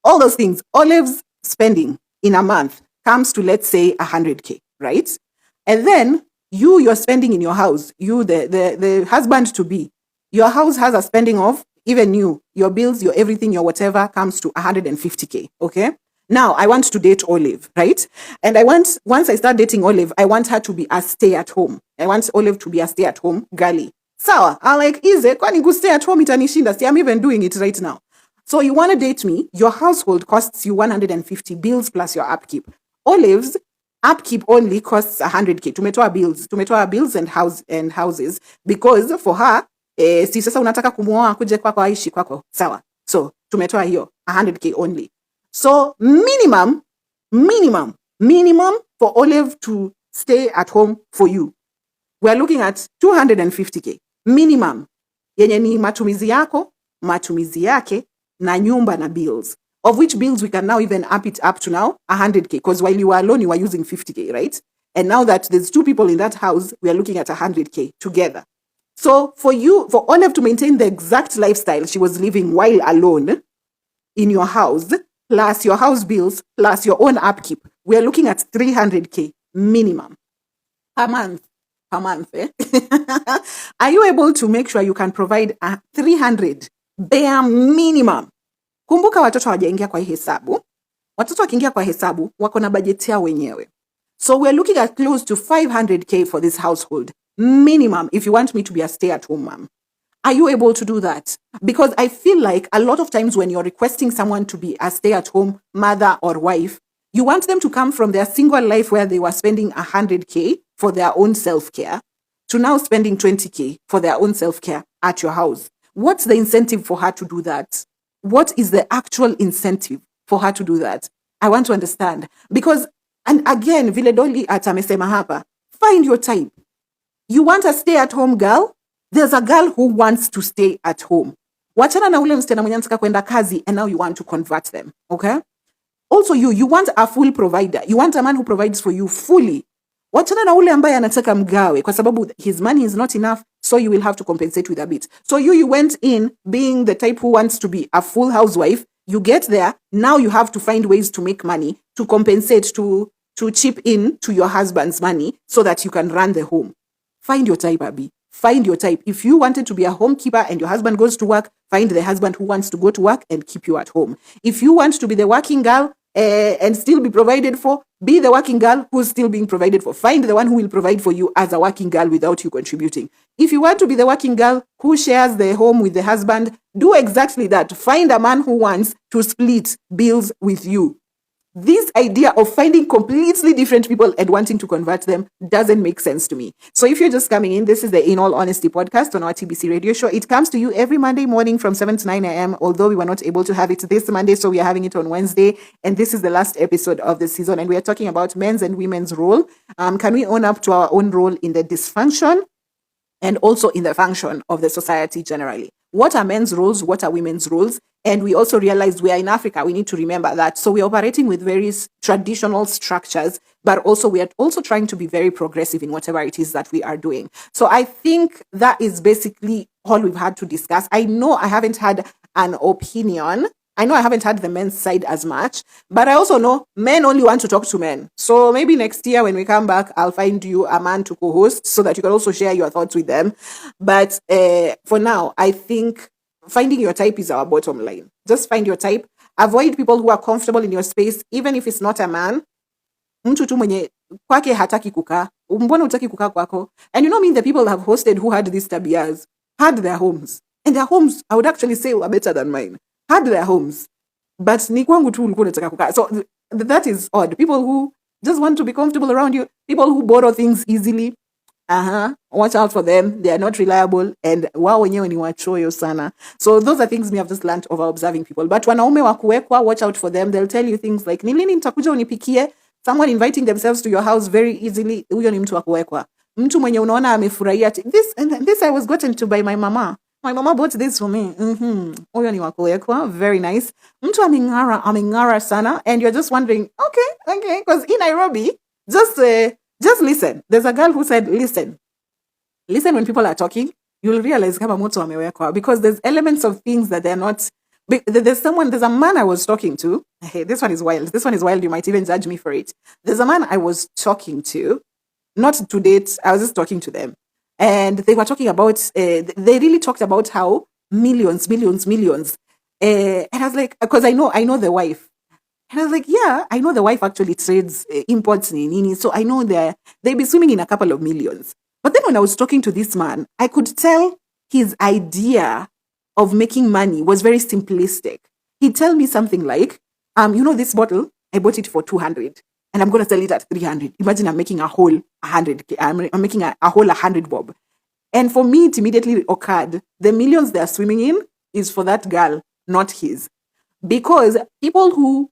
all those things. Olive's spending in a month comes to, let's say, 100K, right? And then you're spending in your house, the husband to be, your house has a spending of, even your bills, your everything, your whatever comes to 150K, okay? Now I want to date Olive, right? And once I start dating Olive, I want her to be a stay-at-home. I want Olive to be a stay-at-home girly. Sawa, I'm like, easy, kwani go stay at home itanishinda? See, I'm even doing it right now. So you want to date me, your household costs you 150 bills plus your upkeep. Olive's upkeep only costs 100K. Tumetoa bills and houses because for her, si sasa unataka kumuoa kuje kwako aishi kwako. Sawa. So tumetoa hiyo 100K only. So minimum for Olive to stay at home for you, we're looking at 250K minimum, yenye ni matumizi yako, matumizi yake, na nyumba na bills, of which bills we can now even up it up to now 100K, because while you were alone you were using 50K, right? And now that there's two people in that house, we are looking at 100K together. So for Olive to maintain the exact lifestyle she was living while alone in your house, plus your house bills, plus your own upkeep, we are looking at 300K minimum per month. Are you able to make sure you can provide a 300 bare minimum? Kumbuka watoto hawajaingia kwa hesabu. Watoto wakiingia kwa hesabu wako na budget yao wenyewe. So we're looking at close to 500K for this household minimum if you want me to be a stay-at-home mom. Are you able to do that? Because I feel like a lot of times when you're requesting someone to be a stay-at-home mother or wife, you want them to come from their single life where they were spending 100K for their own self-care to now spending 20K for their own self-care at your house. What's the incentive for her to do that? What is the actual incentive for her to do that? I want to understand. Because, and again, vile Dolly atamesema hapa, find your type. You want a stay-at-home girl? There's a girl who wants to stay at home. Wachana na ule msichana mwenye anataka kwenda kazi and now you want to convert them, okay? Also you want a full provider. You want a man who provides for you fully. Wachana na ule ambaye anataka mgawe kwa sababu his money is not enough, so you will have to compensate with a bit. So you went in being the type who wants to be a full housewife. You get there, now you have to find ways to make money, to compensate, to chip in to your husband's money so that you can run the home. Find your type, Abby. Find your type. If you wanted to be a homekeeper and your husband goes to work, find the husband who wants to go to work and keep you at home. If you want to be the working girl and still be provided for, be the working girl who's still being provided for. Find the one who will provide for you as a working girl without you contributing. If you want to be the working girl who shares the home with the husband, do exactly that. Find a man who wants to split bills with you. This idea of finding completely different people and wanting to convert them doesn't make sense to me. So if you're just coming in, this is the In All Honesty podcast on our TBC radio show. It comes to you every Monday morning from 7 to 9 a.m., although we were not able to have it this Monday, so we are having it on Wednesday. And this is the last episode of the season, and we are talking about men's and women's role. Can we own up to our own role in the dysfunction and also in the function of the society generally? What are men's roles? What are women's roles? And we also realized we are in Africa. We need to remember that. So we're operating with various traditional structures, but also we are also trying to be very progressive in whatever it is that we are doing. So I think that is basically all we've had to discuss. I know I haven't had an opinion. I know I haven't had the men's side as much, but I also know men only want to talk to men. So maybe next year when we come back, I'll find you a man to co-host so that you can also share your thoughts with them. But for now, I think finding your type is our bottom line. Just find your type. Avoid people who are comfortable in your space, even if it's not a man. Mtu tu mwenye kwake hataki kukaa. Mbona hutaki kukaa kwako? And you know me, the people have hosted who had these tabias, had their homes. And their homes, I would actually say, were better than mine. Had their homes. But ni kwangu tu ulikuwa unataka kukaa. So that is odd. People who just want to be comfortable around you. People who borrow things easily. Watch out for them. They are not reliable. And wao wenyewe ni wachoyo sana. So those are things me have just learned over observing people. But wanaume wa kuwekwa, watch out for them. They'll tell you things like, ni lini nitakuja unipikie? Someone inviting themselves to your house very easily. Huyo ni mtu wa kuwekwa. Mtu mwenye unaona amefurahia. This I was gotten to by my mama. My mama bought this for me. Huyo ni wa kuwekwa. Very nice. Mtu amengara sana. And you're just wondering, okay. Because in Nairobi, just listen. There's a girl who said, listen when people are talking, you'll realize kama moto wamewekwa, because there's elements of things that they're not. There's a man I was talking to. Hey, this one is wild. This one is wild. You might even judge me for it. There's a man I was talking to, not to date. I was just talking to them, and they were talking about. They really talked about how millions, millions, millions. And I was like, because I know the wife. And I was like, yeah, I know the wife actually trades imports nini, so I know they'd be swimming in a couple of millions. But then when I was talking to this man, I could tell his idea of making money was very simplistic. He'd tell me something like, this bottle, I bought it for 200 and I'm going to sell it at 300. Imagine I'm making a whole 100. I'm making a whole 100 bob. And for me, it immediately occurred, the millions they're swimming in is for that girl, not his. Because people who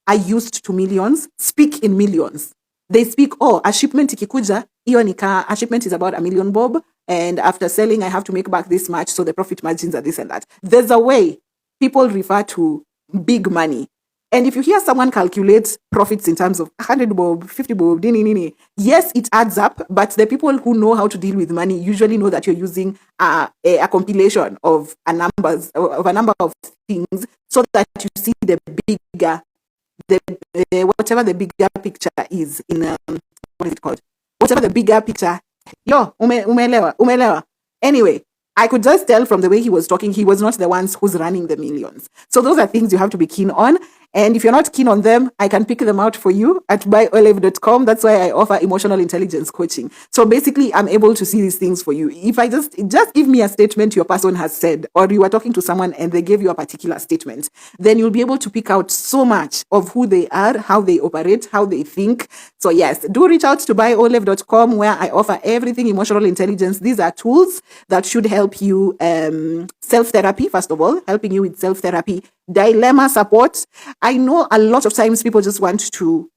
are used to millions speak in millions. They speak, a shipment ikikuja, a shipment is about 1 million bob, and after selling, I have to make back this much, so the profit margins are this and that. There's a way people refer to big money. And if you hear someone calculate profits in terms of 100 bob, 50 bob, yes, it adds up, but the people who know how to deal with money usually know that you're using a compilation of a number of things, so that you see the bigger, whatever the bigger picture is in what is it called? Whatever the bigger picture. Umelewa. Anyway, I could just tell from the way he was talking, he was not the ones who's running the millions. So those are things you have to be keen on. And if you're not keen on them, I can pick them out for you at buyolive.com. That's why I offer emotional intelligence coaching. So basically, I'm able to see these things for you. If I just give me a statement your person has said, or you are talking to someone and they gave you a particular statement, then you'll be able to pick out so much of who they are, how they operate, how they think. So yes, do reach out to buyolive.com, where I offer everything emotional intelligence. These are tools that should help you self-therapy, first of all, helping you with self-therapy, dilemma support. I know a lot of times people just want to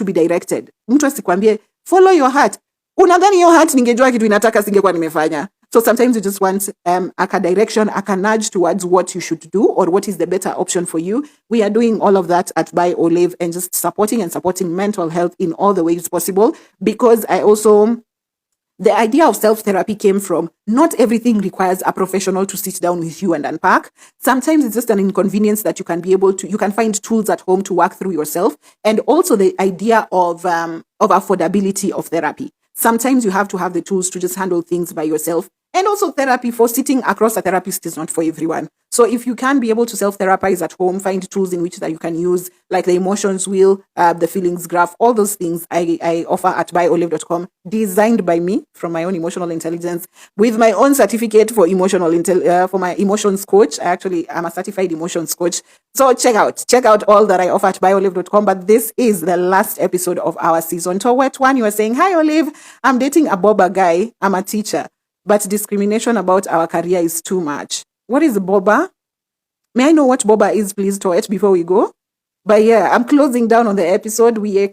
be directed. Mtu asikwambie follow your heart. Unadhani your heart ningejua kitu inataka singekuwa nimefanya. So sometimes you just want a direction, a nudge towards what you should do or what is the better option for you. We are doing all of that at Buy or Live, and just supporting mental health in all the ways possible, because the idea of self-therapy came from not everything requires a professional to sit down with you and unpack. Sometimes it's just an inconvenience that you can find tools at home to work through yourself. And also the idea of affordability of therapy. Sometimes you have to have the tools to just handle things by yourself. And also therapy, for sitting across a therapist, is not for everyone. So if you can be able to self-therapize at home, find tools in which that you can use, like the emotions wheel, the feelings graph, all those things I offer at buyolive.com, designed by me from my own emotional intelligence, with my own certificate for for my emotions coach. I'm a certified emotions coach. So check out all that I offer at buyolive.com. But this is the last episode of our season. Toward one, you are saying, hi Olive, I'm dating a boba guy. I'm a teacher, but discrimination about our career is too much. What is boba? May I know what boba is, please, Toet, before we go? But yeah, I'm closing down on the episode. We are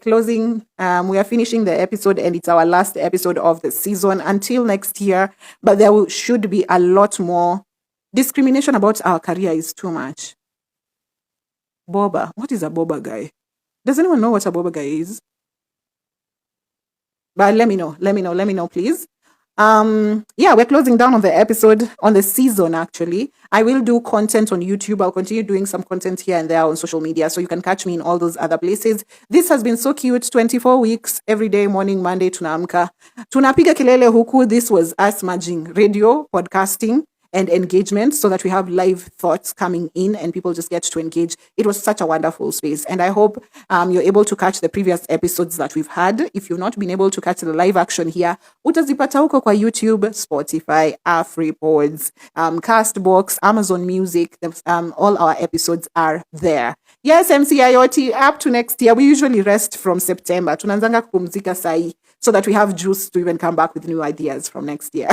finishing the episode, and it's our last episode of the season until next year. But there should be a lot more. Discrimination about our career is too much. Boba. What is a boba guy? Does anyone know what a boba guy is? But let me know, please. We're closing down on the episode, on the season actually. I will do content on YouTube. I'll continue doing some content here and there on social media, so you can catch me in all those other places. This has been so cute. 24 weeks, every day morning, Monday tunaamka. Tunapiga kelele huku. This was us merging radio, podcasting, and engagement, so that we have live thoughts coming in and people just get to engage. It was such a wonderful space, and I hope you're able to catch the previous episodes that we've had. If you've not been able to catch the live action here, utazipata huko kwa YouTube, Spotify, AfriPods, Castbox, Amazon Music. All our episodes are there. Yes, MCIOT, up to next year. We usually rest from September. Tunanzanga kupumzika sai, so that we have juice to even come back with new ideas from next year.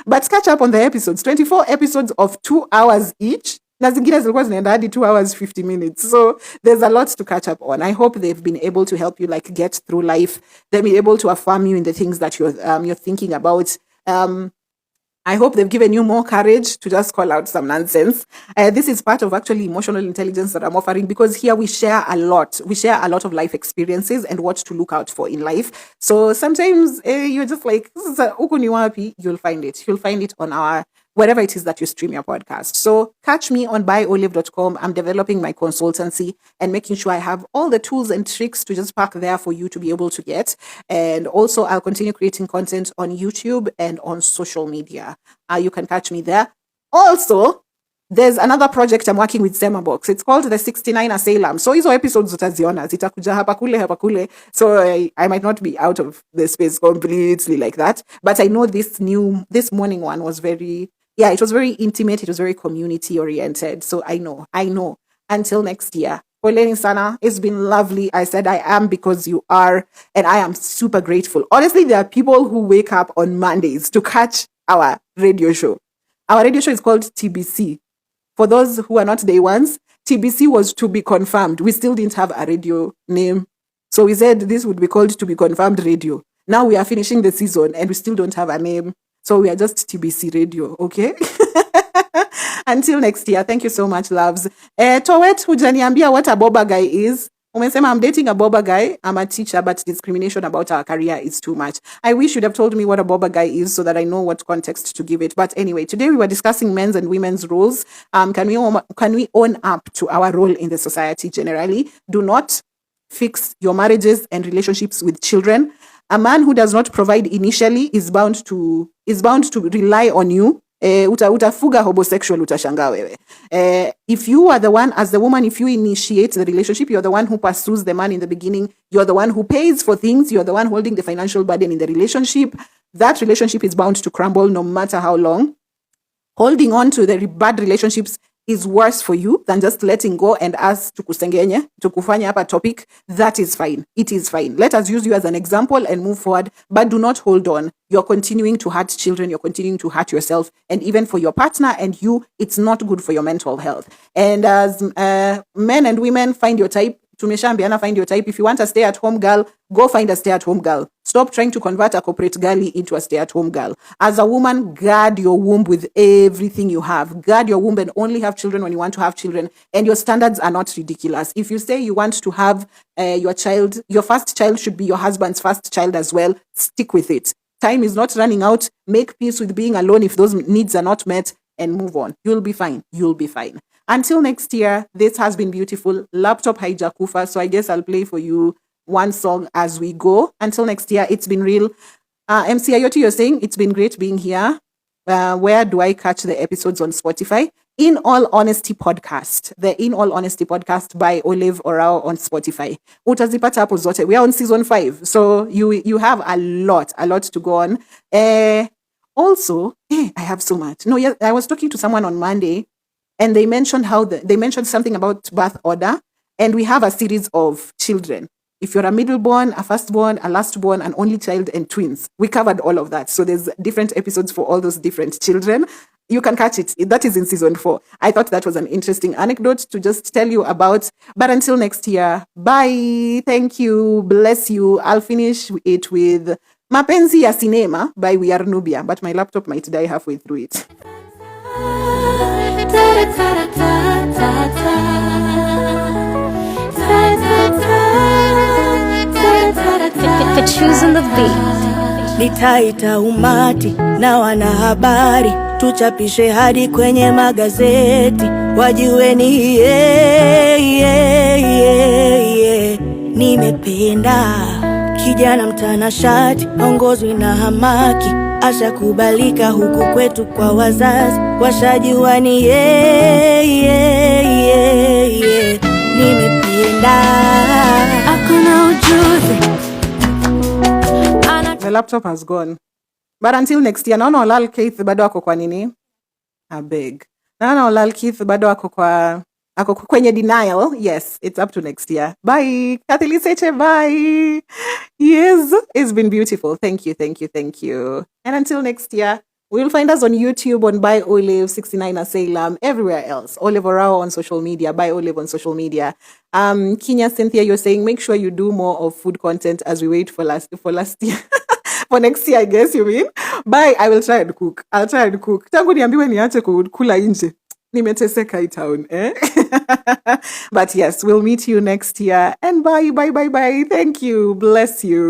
But catch up on the episodes. 24 episodes of 2 hours each. Na zingine zilikuwa zinaenda hadi 2 hours 50 minutes. So there's a lot to catch up on. I hope they've been able to help you get through life. They've been able to affirm you in the things that you're thinking about. I hope they've given you more courage to just call out some nonsense. This is part of actually emotional intelligence that I'm offering, because here we share a lot. We share a lot of life experiences and what to look out for in life. So sometimes you're just like, "This is uku ni wapi?" You'll find it. You'll find it on our wherever it is that you stream your podcast. So catch me on buyolive.com. I'm developing my consultancy and making sure I have all the tools and tricks to just pack there for you to be able to get. And also, I'll continue creating content on YouTube and on social media. You can catch me there. Also, there's another project I'm working with Sinema Box. It's called the 69 Asylum. So hizo episodes utaziona zitakuja hapa kule. So I might not be out of the space completely like that, but I know this morning one was very, it was very intimate. It was very community oriented. So I know. Until next year. Poleni sana. It's been lovely. I said I am because you are, and I am super grateful. Honestly, there are people who wake up on Mondays to catch our radio show. Our radio show is called TBC. For those who are not day ones, TBC was to be confirmed. We still didn't have a radio name. So we said this would be called To Be Confirmed Radio. Now we are finishing the season and we still don't have a name. So we are just TBC Radio, okay? Until next year, thank you so much, loves. Towet, hujaniambia what a boba guy is. Umesema I'm dating a boba guy. I'm a teacher, but discrimination about our career is too much. I wish you'd have told me what a boba guy is so that I know what context to give it. But anyway, today we were discussing men's and women's roles. Can we own up to our role in the society generally? Do not fix your marriages and relationships with children. A man who does not provide initially is bound to rely on you. Utafuga homosexual, utashangaa wewe. If you are the one, as the woman, if you initiate the relationship, you're the one who pursues the man in the beginning, you're the one who pays for things, you're the one holding the financial burden in the relationship, that relationship is bound to crumble no matter how long. Holding on to the bad relationships is worse for you than just letting go and us tukufanya hapa topic. That is fine. It is fine. Let us use you as an example and move forward, but do not hold on. You're continuing to hurt children. You're continuing to hurt yourself. And even for your partner and you, it's not good for your mental health. And as men and women, find your type. Tumeshaambiana, find your type. If you want a stay-at-home girl, go find a stay-at-home girl. Stop trying to convert a corporate girlie into a stay-at-home girl. As a woman, guard your womb with everything you have. Guard your womb and only have children when you want to have children. And your standards are not ridiculous. If you say you want to have your first child should be your husband's first child as well, stick with it. Time is not running out. Make peace with being alone if those needs are not met and move on. You'll be fine. You'll be fine. Until next year, this has been beautiful. Laptop haijakufa, so I guess I'll play for you one song as we go. Until next year, it's been real. MC Ayoti, you're saying it's been great being here. Where do I catch the episodes on Spotify? In All Honesty Podcast. The In All Honesty Podcast by Olive Orao on Spotify. Utazipata hapo zote. We are on season 5. So you have a lot to go on. Also, I have so much. No, I was talking to someone on Monday, and they mentioned they mentioned something about birth order, and we have a series of children. If you're a middleborn, a firstborn, a lastborn, an only child, and twins, we covered all of that. So there's different episodes for all those different children. You can catch it. That is in season 4. I thought that was an interesting anecdote to just tell you about. But until next year, bye. Thank you. Bless you. I'll finish it with Mapenzi ya Sinema by We Are Nubia, but my laptop might die halfway through it. Choosing the beat. Nitaita umati na wanahabari, tuchapishe hadi kwenye magazeti, wajue ni nimependa kijana mtanashati, ongozwi na hamaki, ashakubalika huku kwetu kwa wazazi, washajua ni nimependa. Hakuna ujuzi. The laptop has gone. But until next year, naona Olal Keith bado ako kwa nini? I beg. Naona Olal Keith bado ako kwenye denial. Yes, it's up to next year. Bye. Kathy Liseche, bye. Yes, it's been beautiful. Thank you. And until next year, we'll find us on YouTube on By Olive, 69 Asylum, everywhere else. Olive Orao on social media, By Olive on social media. Kenya Cynthia, you're saying make sure you do more of food content as we wait for last year. For next year, I guess you mean. Bye, I will try and cook. I'll try and cook. Tangu niambiwe niache kula nje. Nimeteseka hii town, eh? But yes, we'll meet you next year. And bye, bye, bye, bye. Thank you. Bless you.